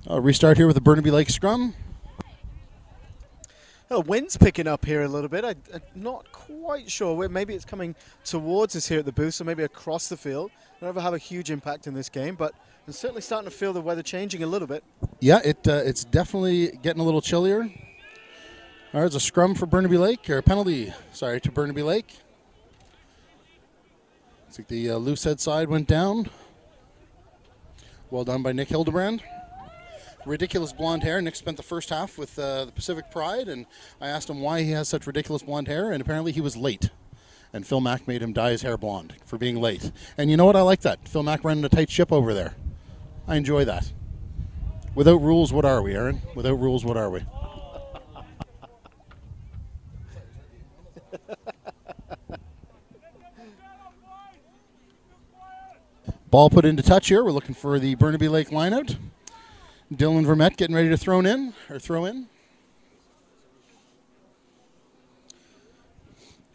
Restart here with the Burnaby Lake scrum. The wind's picking up here a little bit. I'm not quite sure. Maybe it's coming towards us here at the booth, so maybe across the field. It'll never have a huge impact in this game, but I'm certainly starting to feel the weather changing a little bit. Yeah, it's definitely getting a little chillier. All right, there's a scrum for Burnaby Lake, or a penalty, sorry, to Burnaby Lake. Looks like the loose head side went down. Well done by Nick Hildebrand. Ridiculous blonde hair. Nick spent the first half with the Pacific Pride, and I asked him why he has such ridiculous blonde hair, and apparently he was late. And Phil Mack made him dye his hair blonde for being late. And you know what? I like that. Phil Mack running a tight ship over there. I enjoy that. Without rules, what are we, Aaron? Without rules, what are we? Ball put into touch here. We're looking for the Burnaby Lake lineout. Dylan Vermette getting ready to throw in.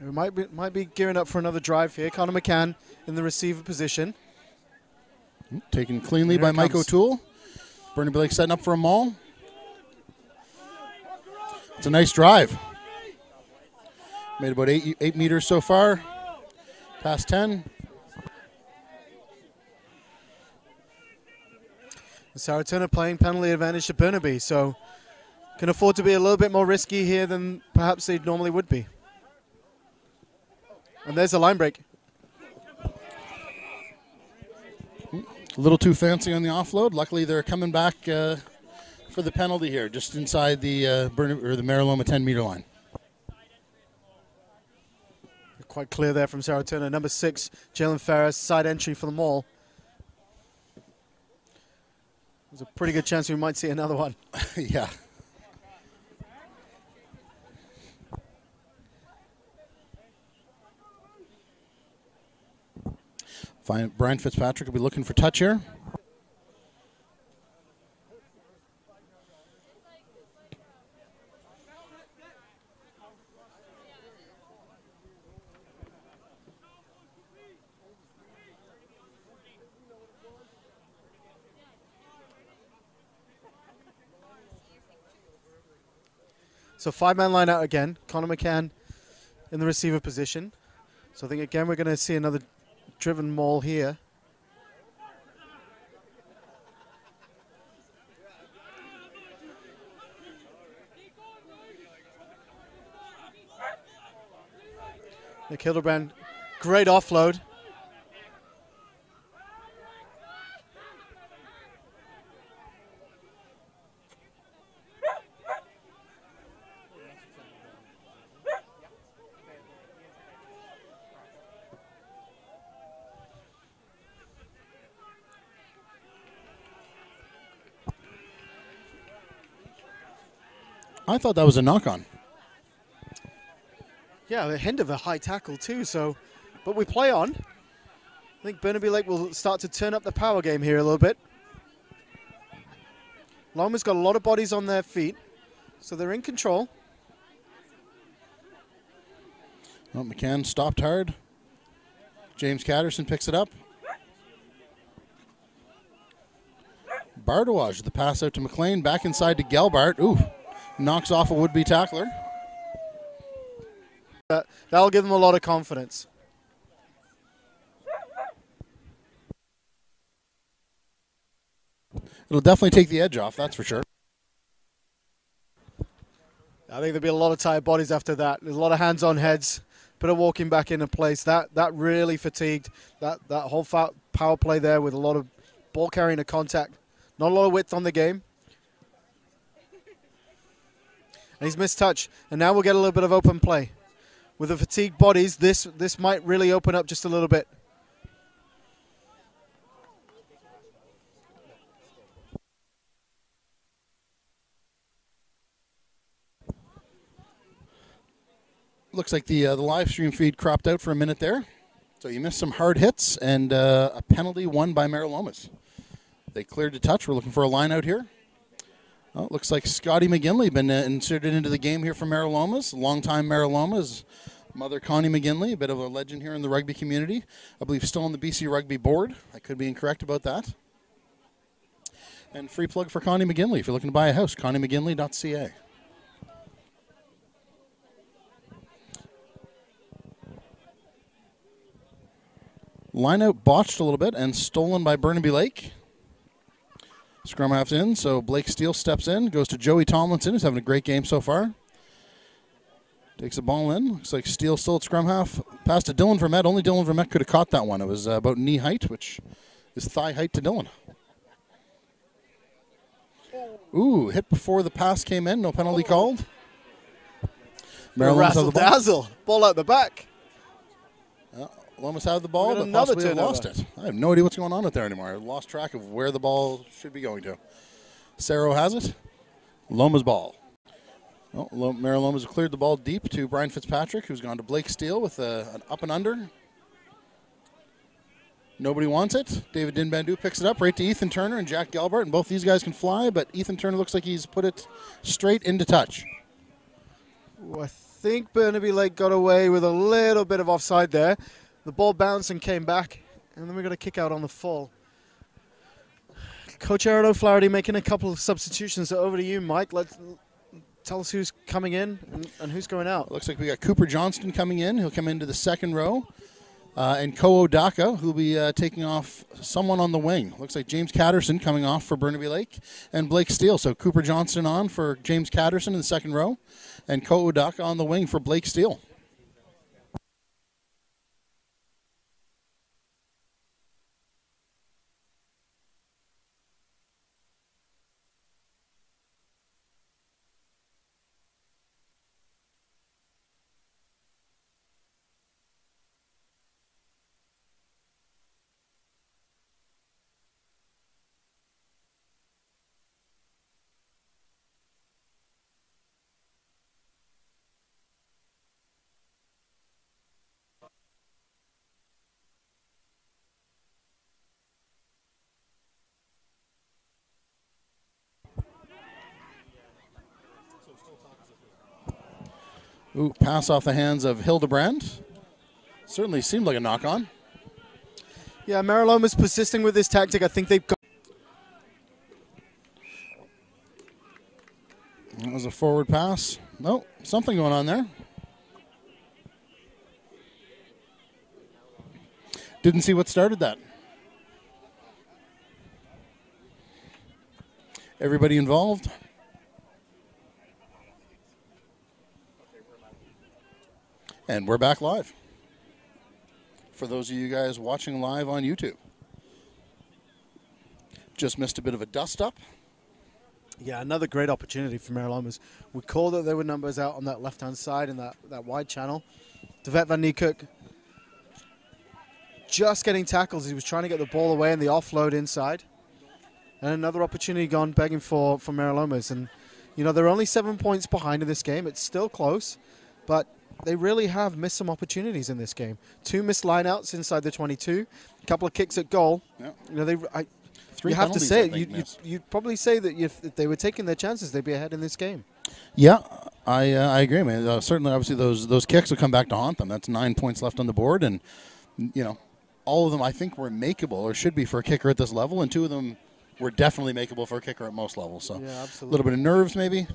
We might be gearing up for another drive here. Connor McCann in the receiver position. Taken cleanly by Mike O'Toole. Burnaby Lake setting up for a maul. It's a nice drive. Made about 8 meters so far. Past 10. Saro Turner playing penalty advantage to Burnaby, so can afford to be a little bit more risky here than perhaps they normally would be. And there's a line break. A little too fancy on the offload. Luckily, they're coming back for the penalty here, just inside the the Meraloma 10-meter line. Quite clear there from Saro Turner. Number 6, Jalen Ferris, side entry for the maul. There's a pretty good chance we might see another one. Yeah. Brian Fitzpatrick will be looking for touch here. So 5-man line out again. Connor McCann in the receiver position. So I think again we're going to see another driven maul here. Nick Hildebrand, great offload. I thought that was a knock-on. Yeah, the hint of a high tackle too, but we play on. I think Burnaby Lake will start to turn up the power game here a little bit. Loma's got a lot of bodies on their feet, so they're in control. Well, McCann stopped hard. James Catterson picks it up. Bardawaj, the pass out to McLean, back inside to Gelbart. Ooh, knocks off a would-be tackler. That'll give them a lot of confidence. It'll definitely take the edge off, that's for sure. I think there'll be a lot of tired bodies after that. There's a lot of hands on heads, bit of walking back into place. That really fatigued that whole power play there with a lot of ball carrying to contact. Not a lot of width on the game. And he's missed touch. And now we'll get a little bit of open play. With the fatigued bodies, this might really open up just a little bit. Looks like the live stream feed cropped out for a minute there. So you missed some hard hits and a penalty won by Meralomas. They cleared to touch. We're looking for a line out here. Well, it looks like Scotty McGinley been inserted into the game here for Meralomas. Longtime Meralomas. Mother Connie McGinley, a bit of a legend here in the rugby community. I believe still on the BC Rugby Board. I could be incorrect about that. And free plug for Connie McGinley if you're looking to buy a house, conniemcginley.ca. Line out botched a little bit and stolen by Burnaby Lake. Scrum half's in, so Blake Steele steps in, goes to Joey Tomlinson, who's having a great game so far. Takes the ball in. Looks like Steele still at scrum half. Pass to Dylan Vermette. Only Dylan Vermette could have caught that one. It was about knee height, which is thigh height to Dylan. Ooh, hit before the pass came in. No penalty called. Meralomas have the ball. Dazzle. Ball out the back. Lomas had the ball, but another possibly have turnover. lost it. I have no idea what's going on out there anymore. I lost track of where the ball should be going to. Saro has it. Loma's ball. Well, Meralomas have cleared the ball deep to Brian Fitzpatrick, who's gone to Blake Steele with an up and under. Nobody wants it. David Dinbandu picks it up right to Ethan Turner and Jack Gelbart, and both these guys can fly, but Ethan Turner looks like he's put it straight into touch. Ooh, I think Burnaby Lake got away with a little bit of offside there. The ball bounced and came back, and then we got a kick out on the full. Coach Aaron O'Flaherty making a couple of substitutions. So over to you, Mike. Tell us who's coming in and who's going out. Looks like we got Cooper Johnston coming in. He'll come into the second row. And Ko Odaka, who'll be taking off someone on the wing. Looks like James Catterson coming off for Burnaby Lake and Blake Steele. So Cooper Johnston on for James Catterson in the second row and Ko Odaka on the wing for Blake Steele. Ooh, pass off the hands of Hildebrand. Certainly seemed like a knock-on. Yeah, Meraloma's persisting with this tactic. I think they've got... That was a forward pass. No, something going on there. Didn't see what started that. Everybody involved. And we're back live. For those of you guys watching live on YouTube. Just missed a bit of a dust-up. Yeah, another great opportunity for Meralomas. We called that there were numbers out on that left-hand side in that wide channel. DeVet Van Niekerk just getting tackles. He was trying to get the ball away and the offload inside. And another opportunity gone begging for Meralomas. And, you know, they're only 7 points behind in this game. It's still close, but they really have missed some opportunities in this game. 2 missed lineouts inside the 22, a couple of kicks at goal. Yeah. You know, Three you have to penalties, say I it. think, You'd probably say that if they were taking their chances, they'd be ahead in this game. Yeah, I agree, man. Certainly, obviously, those kicks will come back to haunt them. That's 9 points left on the board, and you know, all of them I think were makeable or should be for a kicker at this level, and 2 of them were definitely makeable for a kicker at most levels. So Yeah, a absolutely. little bit of nerves, maybe.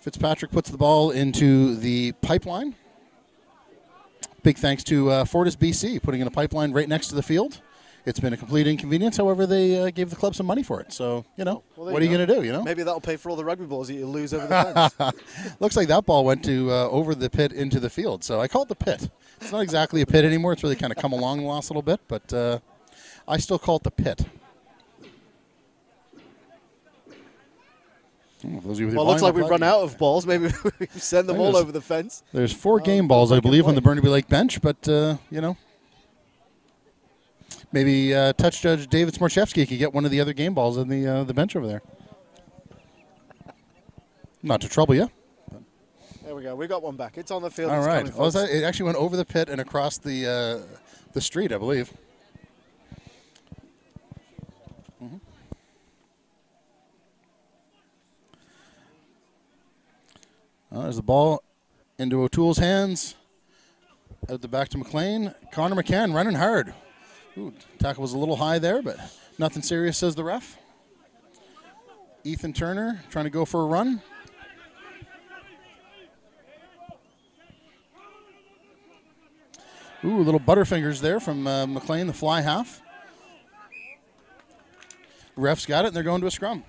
Fitzpatrick puts the ball into the pipeline. Big thanks to Fortis BC putting in a pipeline right next to the field. It's been a complete inconvenience. However, they gave the club some money for it. So, you know, Well, there what are you going to do, you know? Maybe that'll pay for all the rugby balls that you lose over the fence. Looks like that ball went to over the pit into the field. So I call it the pit. It's not exactly a pit anymore. It's really kind of come along the last little bit. But I still call it the pit. Those of you with your Well, it looks volume like we've up, run out of balls. Maybe we send them all over the fence. There's 4 game balls, I believe, on the Burnaby Lake bench. But, you know, maybe touch judge David Smorchevsky could get one of the other game balls on the bench over there. Not to trouble you. There we go. We got one back. It's on the field. All It's right. coming, Well, folks. it actually went over the pit and across the street, I believe. There's the ball into O'Toole's hands. Out the back to McLean. Connor McCann running hard. Ooh, tackle was a little high there, but nothing serious, says the ref. Ethan Turner trying to go for a run. Ooh, little butterfingers there from McLean, the fly half. Ref's got it, and they're going to a scrum.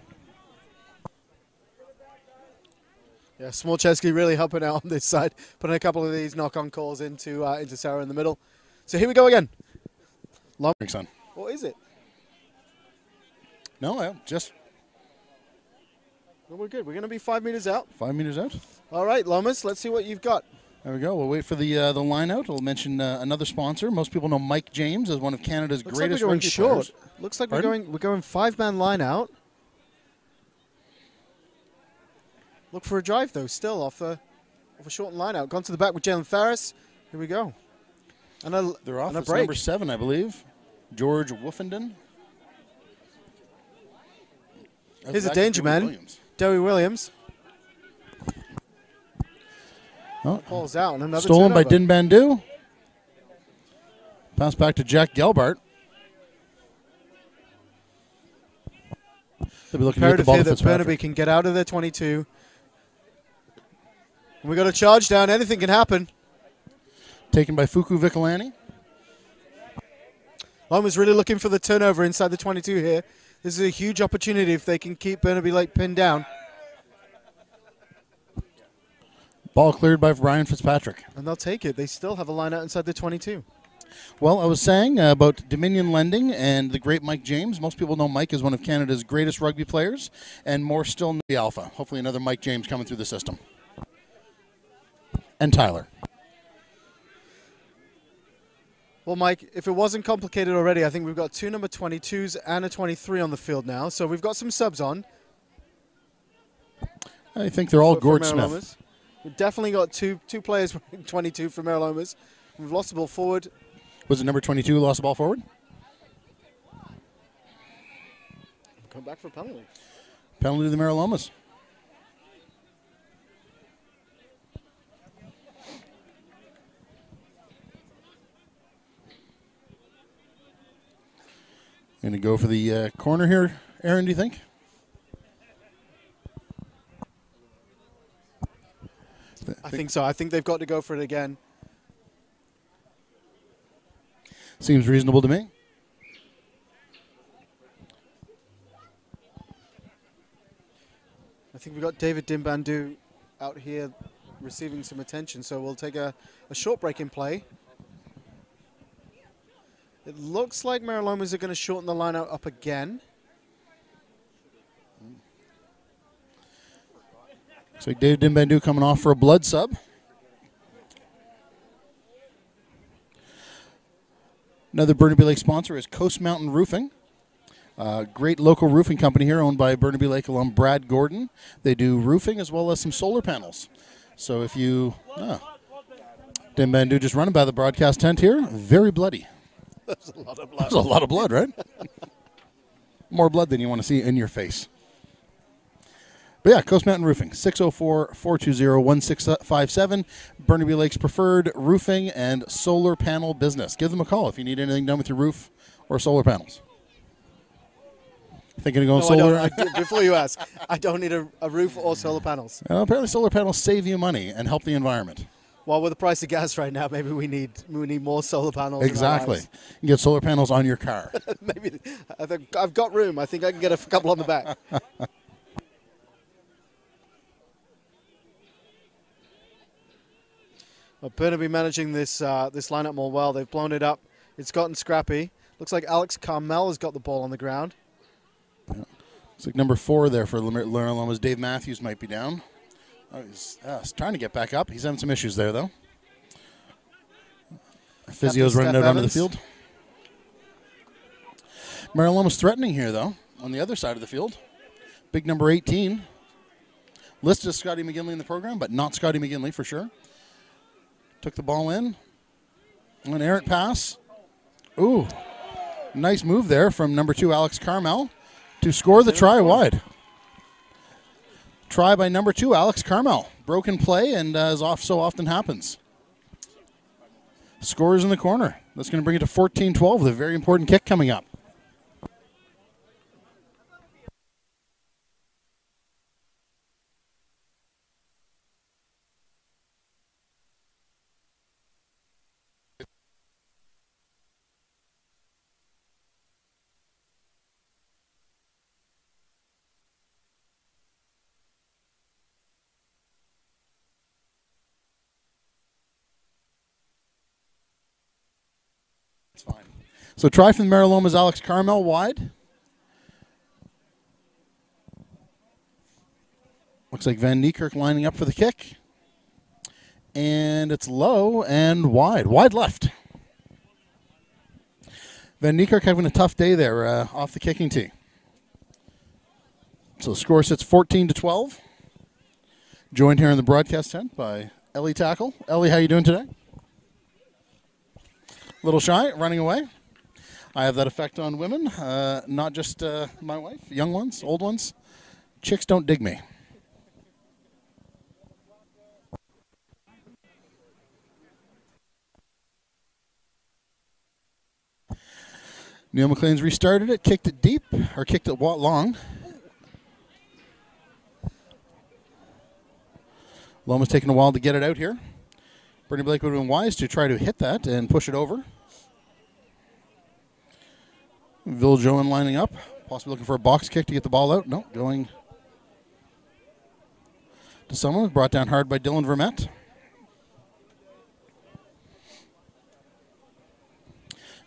Yeah, Smolczewski really helping out on this side, putting a couple of these knock-on calls into Saro in the middle. So here we go again. Son. What is it? No, just Well, we're good. We're going to be 5 meters out. 5 meters out. All right, Lomas, let's see what you've got. There we go. We'll wait for the line out. We'll mention another sponsor. Most people know Mike James as one of Canada's Looks greatest like we're going rugby short. players. Looks like Pardon? we're going 5-man line out. Look for a drive though. Still off a short line out. Gone to the back with Jalen Ferris. Here we go. And They're off. and a It's break. number 7, I believe. George Woofenden. Here's a danger man. Williams. Dowie Williams. Oh, Falls out and another stolen by turnover. Din Bandu. Pass back to Jack Gelbart. They'll be looking to get the Imperative ball here to that Burnaby Fitzpatrick. can get out of their 22. And we got a charge down. Anything can happen. Taken by Fuku Vikalani. Loma's really looking for the turnover inside the 22 here. This is a huge opportunity if they can keep Burnaby Lake pinned down. Ball cleared by Brian Fitzpatrick. And they'll take it. They still have a line out inside the 22. Well, I was saying about Dominion Lending and the great Mike James. Most people know Mike as one of Canada's greatest rugby players, and more still know the Alpha. Hopefully another Mike James coming through the system. And Tyler. Well, Mike, if it wasn't complicated already, I think we've got 2 number 22s and a 23 on the field now. So we've got some subs on. I think they're all for Gord Meralomas. Smith. We've definitely got two players wearing 22 for Meralomas. We've lost the ball forward. Was it number 22 who lost the ball forward? Come back for a penalty. Penalty to the Meralomas. Going to go for the corner here, Aaron, do you think? I think so. I think they've got to go for it again. Seems reasonable to me. I think we've got David Dimbandu out here receiving some attention, so we'll take a short break in play. It looks like Meralomas are going to shorten the line out up again. Looks like David Dimbandu coming off for a blood sub. Another Burnaby Lake sponsor is Coast Mountain Roofing. Great local roofing company here owned by Burnaby Lake alum Brad Gordon. They do roofing as well as some solar panels. So if you... Dimbandu just running by the broadcast tent here. Very bloody. That's a lot of blood. That's a lot of blood, right? More blood than you want to see in your face. But yeah, Coast Mountain Roofing, 604-420-1657. Burnaby Lake's preferred roofing and solar panel business. Give them a call if you need anything done with your roof or solar panels. Thinking of going solar? Before you ask, I don't need a roof or solar panels. Well, apparently solar panels save you money and help the environment. Well, with the price of gas right now, maybe we need more solar panels. in our Exactly. lives. You can get solar panels on your car. Maybe I've got room. I think I can get a couple on the back. Well, Burnaby managing this lineup more well. They've blown it up. It's gotten scrappy. Looks like Alex Carmel has got the ball on the ground. It's like number 4 there for Meralomas. Dave Matthews might be down. Oh, he's trying to get back up. He's having some issues there, though. Physio's running out onto the field. Meraloma's threatening here, though, on the other side of the field. Big number 18. Listed as Scotty McGinley in the program, but not Scotty McGinley for sure. Took the ball in. An errant pass. Ooh. Nice move there from number 2, Alex Carmel, to score the try wide. Try by number 2, Alex Carmel. Broken play, and as so often happens. Scores in the corner. That's going to bring it to 14-12 with a very important kick coming up. It's fine. So try from the Meraloma's Alex Carmel wide. Looks like Van Niekerk lining up for the kick. And it's low and wide. Wide left. Van Niekerk having a tough day there off the kicking tee. So the score sits 14-12. Joined here in the broadcast tent by Ellie Tackle. Ellie, how you doing today? A little shy, running away. I have that effect on women, not just my wife, young ones, old ones. Chicks don't dig me. Neil McLean's restarted it, kicked it deep, or kicked it long. Loma's taking a while to get it out here. Bernie Blake would have been wise to try to hit that and push it over. Viljoen lining up, possibly looking for a box kick to get the ball out. No, going to someone. Brought down hard by Dylan Vermette.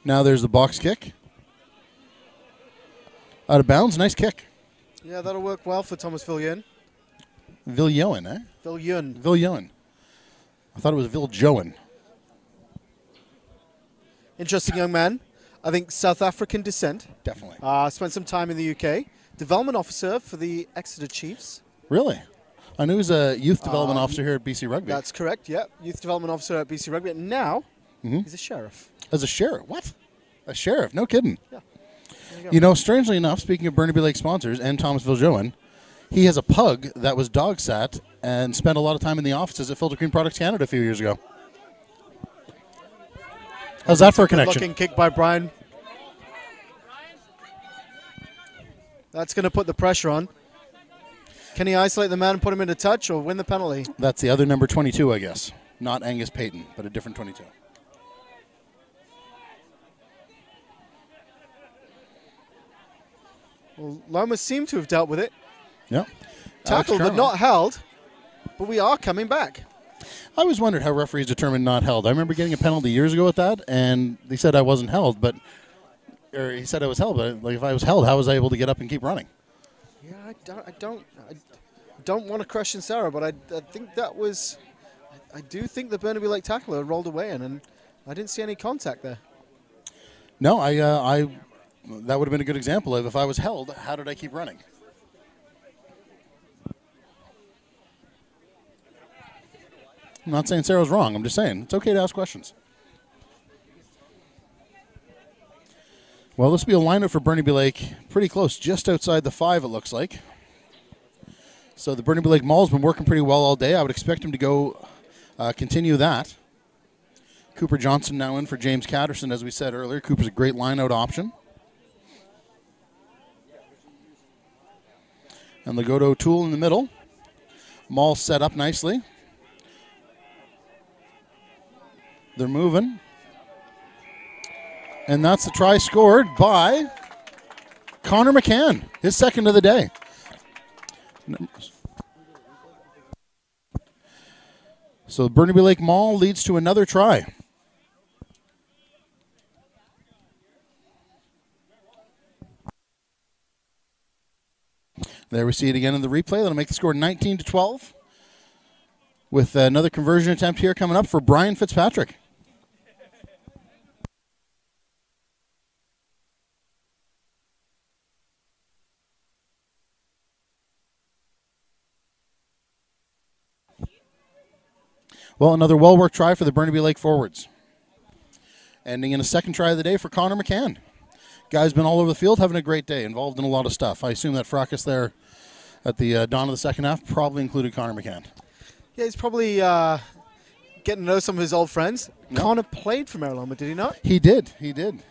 Now there's the box kick. Out of bounds, nice kick. Yeah, that'll work well for Thomas Viljoen. Viljoen, eh? Viljoen. I thought it was Viljoen. Interesting young man. I think South African descent. Definitely. Spent some time in the UK. Development officer for the Exeter Chiefs. Really? I knew he was a youth development officer here at BC Rugby. That's correct, yeah. Youth development officer at BC Rugby. And now, he's a sheriff. As a sheriff? What? A sheriff? No kidding. Yeah. You know, strangely enough, speaking of Burnaby Lake sponsors and Thomas Viljoen, he has a pug that was dog sat and spent a lot of time in the offices at Filter Cream Products Canada a few years ago. How's that for a connection? Looking kick by Brian. That's going to put the pressure on. Can he isolate the man and put him into touch or win the penalty? That's the other number 22, I guess. Not Angus Payton, but a different 22. Well, Loma seemed to have dealt with it. Yeah. Tackled but not held. But we are coming back. I always wondered how referees determined not held. I remember getting a penalty years ago with that, and they said I wasn't held, but or he said I was held, but like if I was held, how was I able to get up and keep running? Yeah, I don't want to question Saro, but I think that was, I do think the Burnaby Lake tackler rolled away in, and I didn't see any contact there. No, I that would have been a good example of if I was held, how did I keep running? I'm not saying Saro's wrong. I'm just saying it's okay to ask questions. Well, this will be a lineup for Burnaby Lake pretty close, just outside the 5, it looks like. So the Burnaby Lake Mall's been working pretty well all day. I would expect him to go continue that. Cooper Johnson now in for James Catterson, as we said earlier. Cooper's a great line-out option. And Legoto O'Toole in the middle. Mall set up nicely. They're moving. And that's the try scored by Connor McCann, his second of the day. So Burnaby Lake Mall leads to another try. There we see it again in the replay. That'll make the score 19-12. With another conversion attempt here coming up for Brian Fitzpatrick. Well, another well-worked try for the Burnaby Lake forwards. Ending in a second try of the day for Connor McCann. Guy's been all over the field, having a great day, involved in a lot of stuff. I assume that fracas there at the dawn of the second half probably included Connor McCann. Yeah, he's probably getting to know some of his old friends. Yep. Connor played for Meraloma, did he not? He did. He did.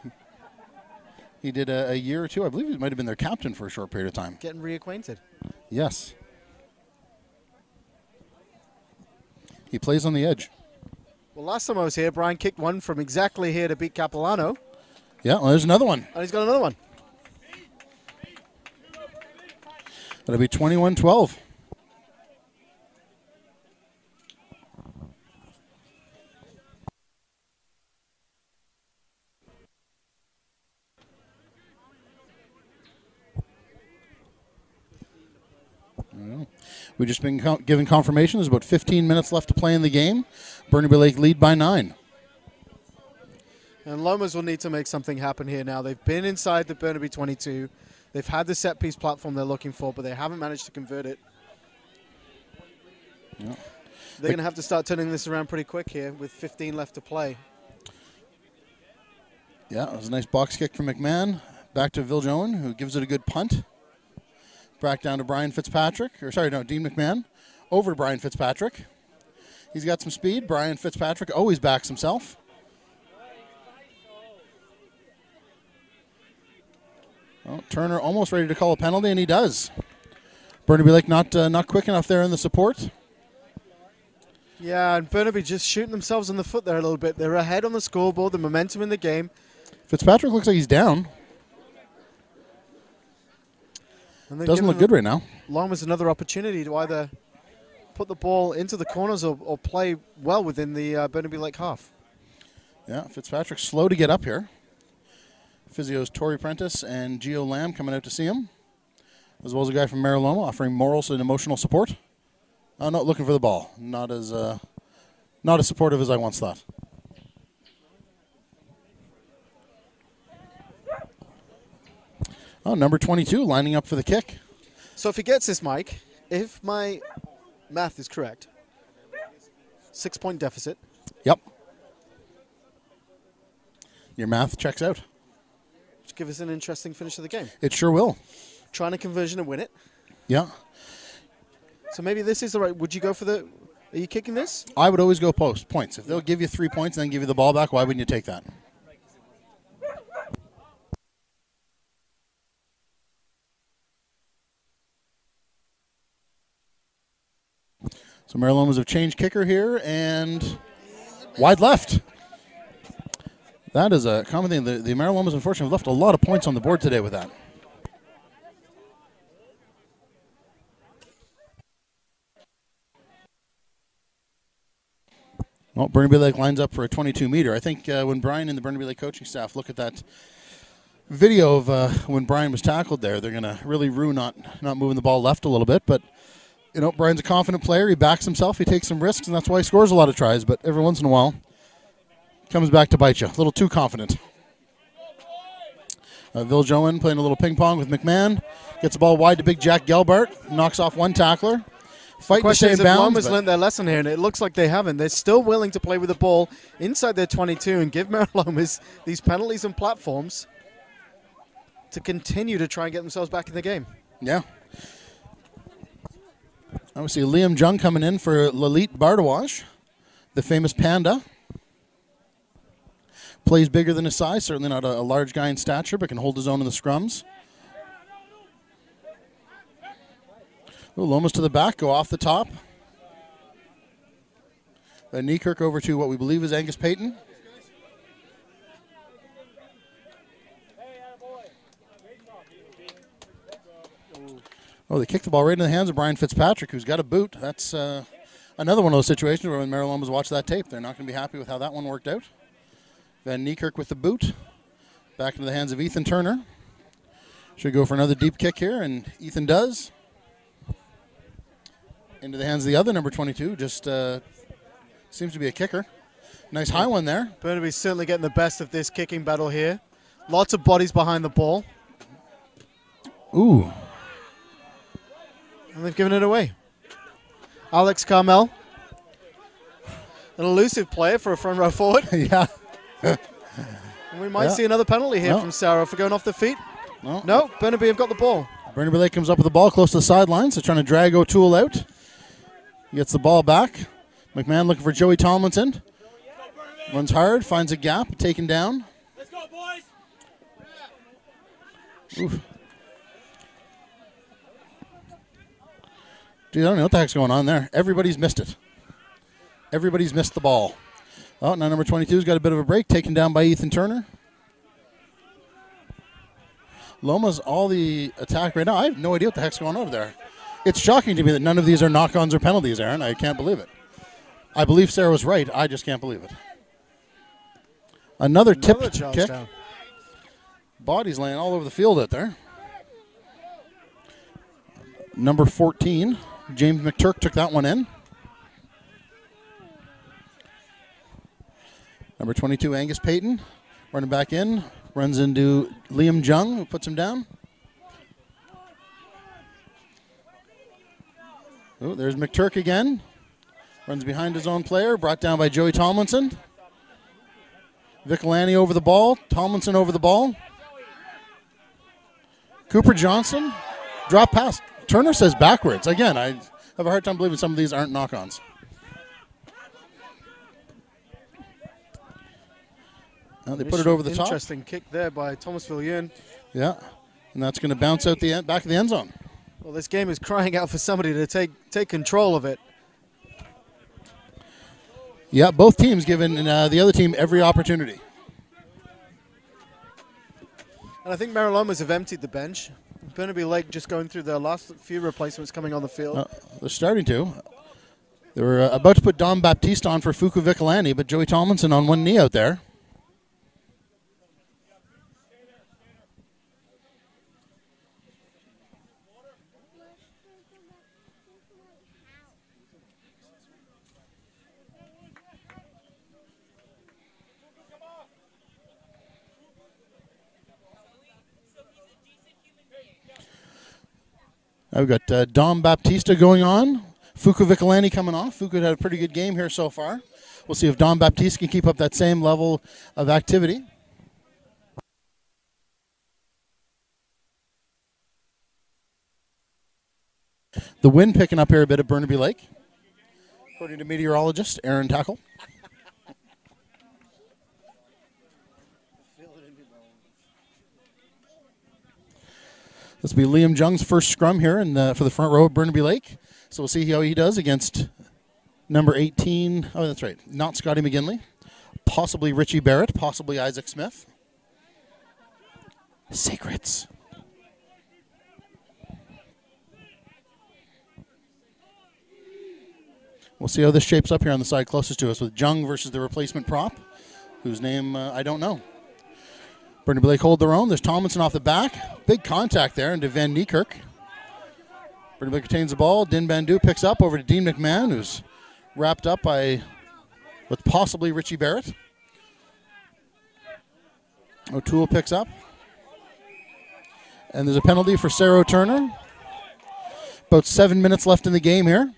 He did a year or two. I believe he might have been their captain for a short period of time. Getting reacquainted. Yes. He plays on the edge. Well, last time I was here, Brian kicked one from exactly here to beat Capilano. Yeah, well, there's another one. And he's got another one. That'll be 21-12. We've just been given confirmation. There's about 15 minutes left to play in the game. Burnaby Lake lead by 9. And Lomas will need to make something happen here now. They've been inside the Burnaby 22. They've had the set-piece platform they're looking for, but they haven't managed to convert it. Yeah. They're going to have to start turning this around pretty quick here with 15 left to play. Yeah, it was a nice box kick from McMahon. Back to Viljoen, who gives it a good punt. Back down to Brian Fitzpatrick. Dean McMahon. Over to Brian Fitzpatrick. He's got some speed. Brian Fitzpatrick always backs himself. Well, Turner almost ready to call a penalty, and he does. Burnaby Lake not quick enough there in the support. Yeah, and Burnaby just shooting themselves in the foot there a little bit. They're ahead on the scoreboard, the momentum in the game. Fitzpatrick looks like he's down. Doesn't look good right now. Lomas another opportunity to either put the ball into the corners or play well within the Burnaby Lake half. Yeah, Fitzpatrick's slow to get up here. Physios Tori Prentice and Gio Lamb coming out to see him, as well as a guy from Meraloma offering moral and emotional support. Not looking for the ball. Not as supportive as I once thought. Oh, number 22 lining up for the kick. So if he gets this, Mike, if my math is correct, 6-point deficit. Yep. Your math checks out. Which give us an interesting finish of the game. It sure will. Trying a conversion and win it. Yeah. So maybe this is the right. Would you go for the? Are you kicking this? I would always go points. If they'll give you 3 points and then give you the ball back, why wouldn't you take that? So Meralomas have changed kicker here and wide left. That is a common thing. The Meralomas, unfortunately, have left a lot of points on the board today with that. Well, Burnaby Lake lines up for a 22-meter. I think when Brian and the Burnaby Lake coaching staff look at that video of when Brian was tackled there, they're going to really rue not moving the ball left a little bit. But, you know, Brian's a confident player. He backs himself. He takes some risks, and that's why he scores a lot of tries. But every once in a while, comes back to bite you. A little too confident. Viljoen playing a little ping pong with McMahon. Gets the ball wide to big Jack Gelbart. Knocks off one tackler. Fighting to stay in bounds. Lomas learned their lesson here, and it looks like they haven't. They're still willing to play with the ball inside their 22 and give Meralomas these penalties and platforms to continue to try and get themselves back in the game. Yeah. I would see Liam Jung coming in for Lalit Bardawash, the famous Panda. Plays bigger than his size, certainly not a large guy in stature, but can hold his own in the scrums. Ooh, Lomas to the back, go off the top. Nykirk over to what we believe is Angus Payton. Oh, they kicked the ball right in the hands of Brian Fitzpatrick, who's got a boot. That's another one of those situations where when Meralomas watch that tape, they're not going to be happy with how that one worked out. Van Nykirk with the boot. Back into the hands of Ethan Turner. Should go for another deep kick here, and Ethan does. Into the hands of the other number 22. Just seems to be a kicker. Nice high one there. Burnaby's certainly getting the best of this kicking battle here. Lots of bodies behind the ball. Ooh. And they've given it away. Alex Carmel. An elusive player for a front row forward. Yeah. And we might see another penalty here from Saro for going off the feet. No. No, Burnaby have got the ball. Burnaby Lake comes up with the ball close to the sidelines. They're trying to drag O'Toole out. He gets the ball back. McMahon looking for Joey Tomlinson. Runs hard, finds a gap, taken down. Let's go, boys. Oof. Dude, I don't know what the heck's going on there. Everybody's missed it. Everybody's missed the ball. Oh, now number 22's got a bit of a break, taken down by Ethan Turner. Loma's all the attack right now. I have no idea what the heck's going on over there. It's shocking to me that none of these are knock-ons or penalties, Aaron. I can't believe it. I believe Sarah was right. I just can't believe it. Another tipped kick. Down. Bodies laying all over the field out there. Number 14, James McTurk took that one in. Number 22, Angus Payton, running back in. Runs into Liam Jung, who puts him down. Oh, there's McTurk again. Runs behind his own player, brought down by Joey Tomlinson. Vicolani over the ball, Tomlinson over the ball. Cooper Johnson, drop pass. Turner says backwards. Again, I have a hard time believing some of these aren't knock-ons. They put it over the top. Interesting kick there by Thomas Villiers. Yeah, and that's going to bounce out the back of the end zone. Well, this game is crying out for somebody to take control of it. Yeah, both teams giving the other team every opportunity. And I think Meralomas have emptied the bench. Burnaby Lake just going through their last few replacements coming on the field. They're starting to. They were about to put Dom Baptiste on for Fuku Vicolani, but Joey Tomlinson on one knee out there. We've got Dom Baptista going on. Fuku Vicolani coming off. Fuku had a pretty good game here so far. We'll see if Dom Baptiste can keep up that same level of activity. The wind picking up here a bit at Burnaby Lake, according to meteorologist Aaron Tackle. This will be Liam Jung's first scrum here for the front row at Burnaby Lake. So we'll see how he does against number 18. Oh, that's right. Not Scotty McGinley. Possibly Richie Barrett. Possibly Isaac Smith. Secrets. We'll see how this shapes up here on the side closest to us with Jung versus the replacement prop, whose name I don't know. Burnaby Lake hold their own. There's Tomlinson off the back. Big contact there into Van Niekerk. Burnaby Lake retains the ball. Din Bandu picks up over to Dean McMahon, who's wrapped up with possibly Richie Barrett. O'Toole picks up. And there's a penalty for Saro Turner. About 7 minutes left in the game here.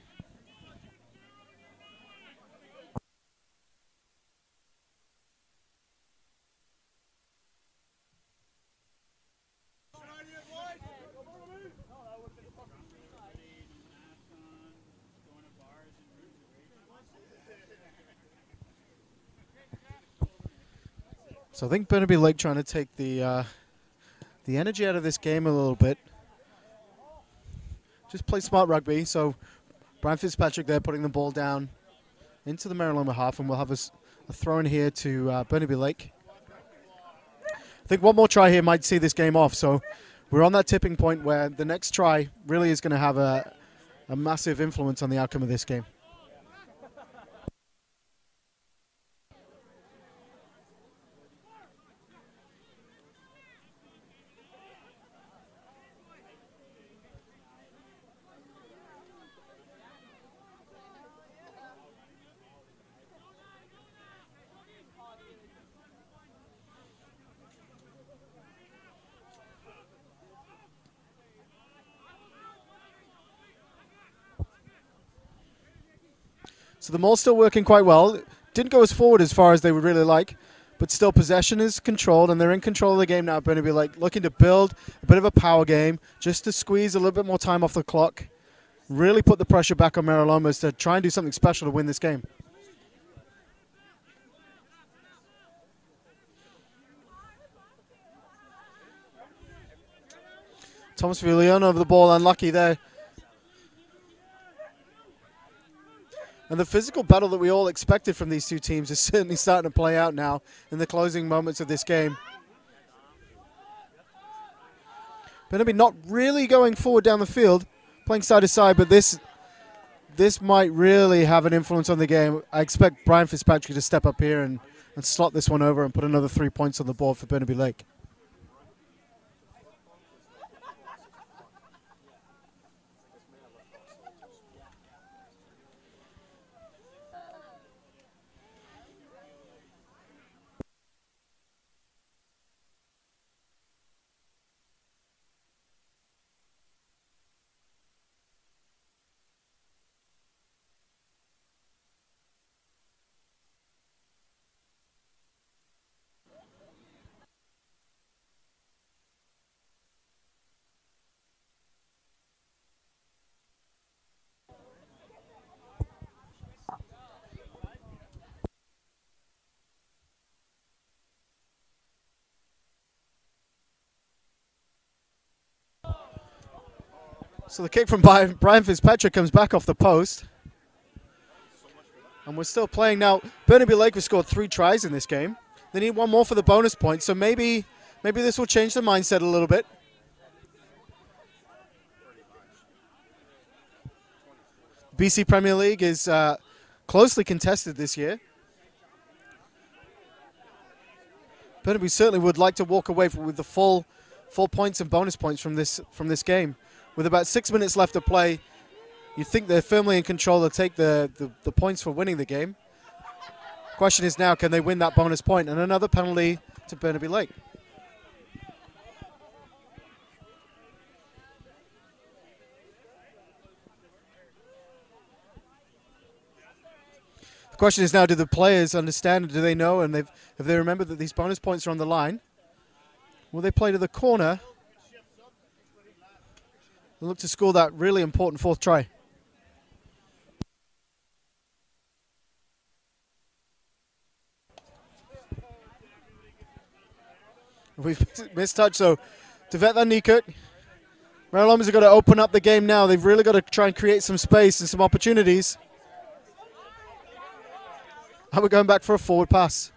So I think Burnaby Lake trying to take the energy out of this game a little bit. Just play smart rugby. So Brian Fitzpatrick there putting the ball down into the Meraloma half, and we'll have a throw in here to Burnaby Lake. I think one more try here might see this game off. So we're on that tipping point where the next try really is going to have a massive influence on the outcome of this game. So the maul's still working quite well. Didn't go as forward as far as they would really like, but still possession is controlled, and they're in control of the game now. Burnaby Lake looking to build a bit of a power game, just to squeeze a little bit more time off the clock, really put the pressure back on Meraloma to try and do something special to win this game. Thomas Villion over the ball, unlucky there. And the physical battle that we all expected from these two teams is certainly starting to play out now in the closing moments of this game. Burnaby not really going forward down the field, playing side to side, but this might really have an influence on the game. I expect Brian Fitzpatrick to step up here and slot this one over and put another 3 points on the board for Burnaby Lake. So the kick from Brian Fitzpatrick comes back off the post. And we're still playing now. Burnaby Lake has scored 3 tries in this game. They need one more for the bonus point, so maybe this will change the mindset a little bit. BC Premier League is closely contested this year. Burnaby certainly would like to walk away with the full points and bonus points from this game. With about 6 minutes left to play, you'd think they're firmly in control. They'll take the points for winning the game. Question is now, can they win that bonus point? And another penalty to Burnaby Lake. The question is now, do the players understand, do they know, and have they remembered that these bonus points are on the line? Will they play to the corner? They'll look to score that really important 4th try. We've missed touch, so to vet that knee kick. Meraloma's have got to open up the game now. They've really got to try and create some space and some opportunities. And we're going back for a forward pass.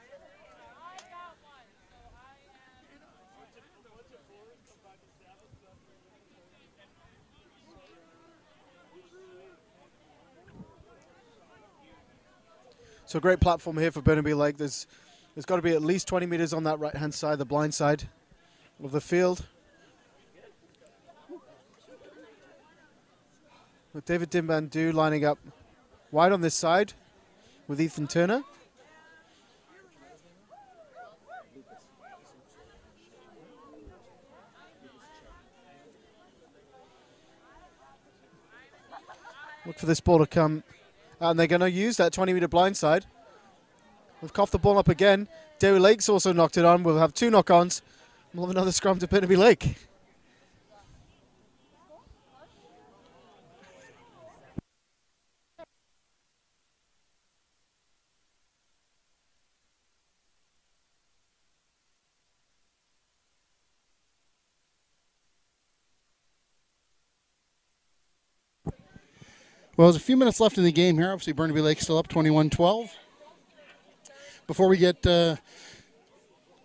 So a great platform here for Burnaby Lake. There's got to be at least 20 meters on that right-hand side, the blind side of the field. With David Dimbandu lining up wide on this side with Ethan Turner. Look for this ball to come. And they're going to use that 20-meter blind side. We've coughed the ball up again. Dairy Lake's also knocked it on. We'll have 2 knock-ons. We'll have another scrum to Burnaby Lake. Well, there's a few minutes left in the game here. Obviously, Burnaby Lake still up 21-12. Before we get into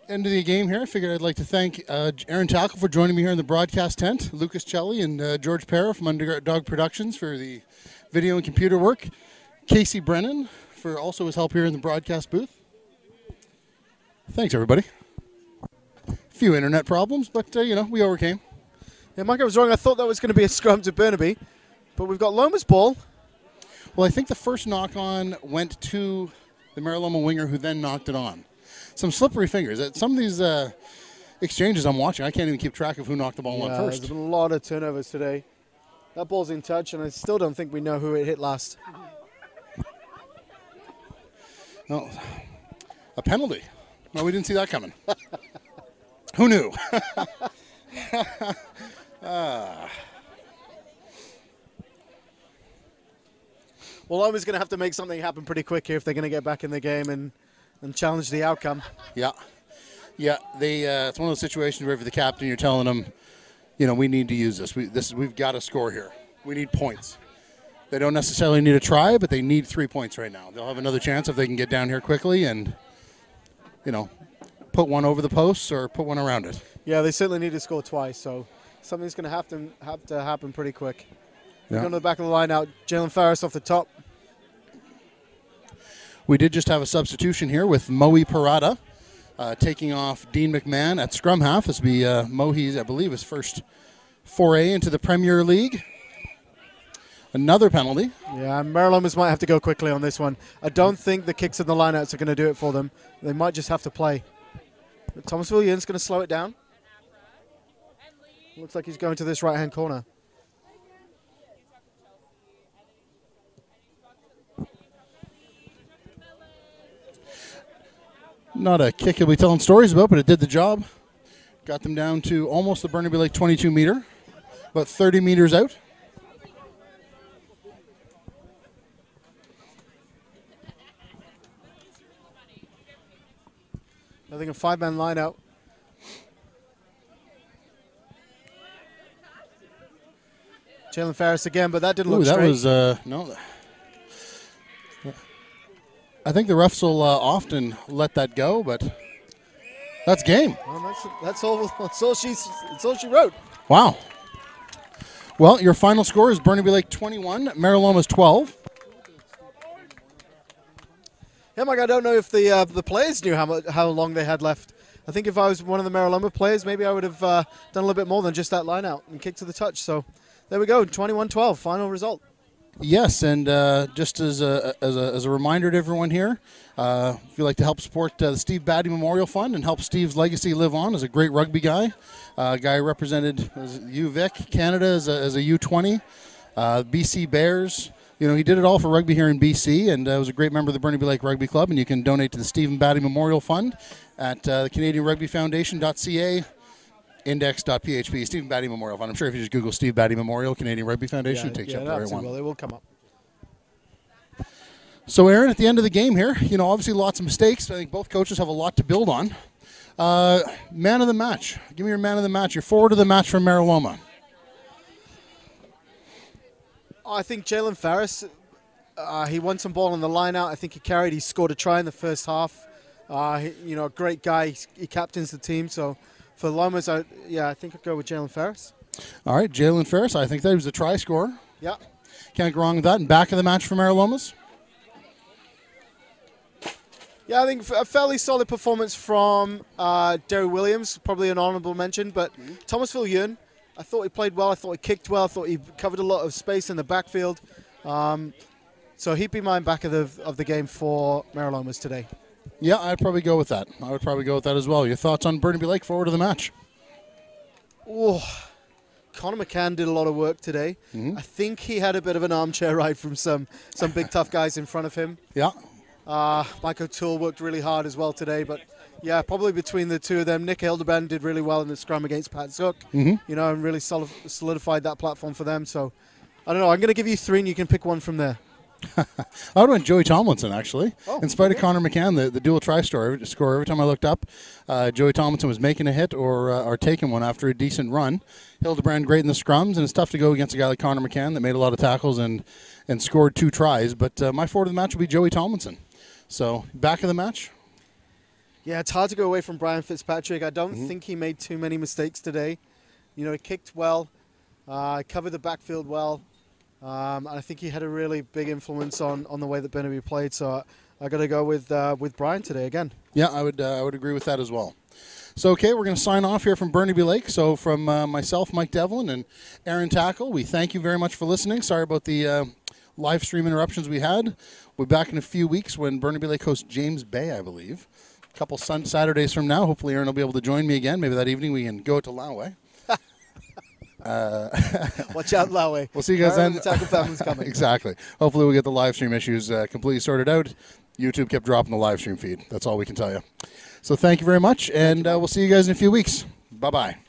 the game here, I figured I'd like to thank Aaron Tackle for joining me here in the broadcast tent, Lucas Celli and George Parra from Underdog Productions for the video and computer work, Casey Brennan for also his help here in the broadcast booth. Thanks, everybody. A few internet problems, but, we overcame. Yeah, Mike, I was wrong. I thought that was going to be a scrum to Burnaby. But we've got Loma's ball. Well, I think the first knock-on went to the Meraloma winger who then knocked it on. Some slippery fingers. Some of these exchanges I'm watching, I can't even keep track of who knocked the ball on first. There's been a lot of turnovers today. That ball's in touch, and I still don't think we know who it hit last. Well, a penalty. No, we didn't see that coming. Who knew? Well, Loma's going to have to make something happen pretty quick here if they're going to get back in the game and challenge the outcome. Yeah. Yeah, it's one of those situations where if you're the captain, you're telling them, we need to use this. We've got to score here. We need points. They don't necessarily need a try, but they need 3 points right now. They'll have another chance if they can get down here quickly and, put one over the posts or put one around it. Yeah, they certainly need to score twice, so something's going to have to happen pretty quick. Yeah. Going to the back of the line now. Jalen Ferris off the top. We did just have a substitution here with Moe Parada taking off Dean McMahon at scrum half. This will be Mohe's, I believe, his first foray into the Premier League. Another penalty. Yeah, Meralomas might have to go quickly on this one. I don't think the kicks and the lineouts are going to do it for them. They might just have to play. But Thomasville Yun's going to slow it down. Looks like he's going to this right-hand corner. Not a kick you'll be telling stories about, but it did the job. Got them down to almost the Burnaby Lake 22 meter, about 30 meters out. I think a 5-man line out. Jalen Ferris again, but that didn't look straight. That was, no. I think the refs will often let that go, but that's game. Well, that's all she wrote. Wow. Well, your final score is Burnaby Lake 21, Meraloma's 12. Yeah, Mike, I don't know if the players knew how long they had left. I think if I was one of the Meraloma players, maybe I would have done a little bit more than just that line out and kick to the touch. So there we go, 21-12, final result. Yes, and just as a reminder to everyone here, if you'd like to help support the Steve Batty Memorial Fund and help Steve's legacy live on as a great rugby guy, guy represented as UVic Canada as a U20, BC Bears. He did it all for rugby here in BC, and was a great member of the Burnaby Lake Rugby Club. And you can donate to the Stephen Batty Memorial Fund at the CanadianRugbyFoundation.ca. Index.php, Stephen Batty Memorial Fund. I'm sure if you just Google Steve Batty Memorial, Canadian Rugby Foundation, it takes you up to the right one. Well, they will come up. So, Aaron, at the end of the game here, obviously lots of mistakes. I think both coaches have a lot to build on. Man of the match. Give me your man of the match. Your forward of the match from Meraloma. I think Jalen Ferris, he won some ball on the line out. I think he scored a try in the first half. A great guy. He captains the team, so for Lomas, I think I'd go with Jalen Ferris. All right, Jalen Ferris. I think that was a try scorer. Yeah. Can't go wrong with that. And back of the match for Meralomas? Yeah, I think a fairly solid performance from Derry Williams, probably an honourable mention. But Thomasville Yun, I thought he played well. I thought he kicked well. I thought he covered a lot of space in the backfield. So he'd be my back of the game for Meralomas today. Yeah, I'd probably go with that. I would probably go with that as well. Your thoughts on Burnaby Lake forward of the match? Oh, Connor McCann did a lot of work today. I think he had a bit of an armchair ride from some big tough guys in front of him. Yeah. Mike O'Toole worked really hard as well today, but yeah, probably between the two of them, Nick Hildebrand did really well in the scrum against Pat Zook, and really solidified that platform for them. So I don't know. I'm going to give you 3, and you can pick one from there. I would went Joey Tomlinson, actually. Oh, in spite of Connor McCann, the dual try score, every time I looked up, Joey Tomlinson was making a hit or taking one after a decent run. Hildebrand great in the scrums, and it's tough to go against a guy like Connor McCann that made a lot of tackles and scored 2 tries. But my forward of the match will be Joey Tomlinson. So back of the match? Yeah, it's hard to go away from Brian Fitzpatrick. I don't think he made too many mistakes today. He kicked well, covered the backfield well. I think he had a really big influence on the way that Burnaby played. So I got to go with Brian today again. Yeah, I would agree with that as well. So, okay, we're going to sign off here from Burnaby Lake. So from myself, Mike Devlin, and Aaron Tackle, we thank you very much for listening. Sorry about the live stream interruptions we had. We'll be back in a few weeks when Burnaby Lake hosts James Bay, I believe. A couple Saturdays from now. Hopefully Aaron will be able to join me again. Maybe that evening we can go to Laoway. Watch out, Laoway. We'll see you guys then. The tackle family's coming. Exactly. Hopefully we'll get the live stream issues completely sorted out. YouTube kept dropping the live stream feed. That's all we can tell you. So thank you very much, and we'll see you guys in a few weeks. Bye-bye.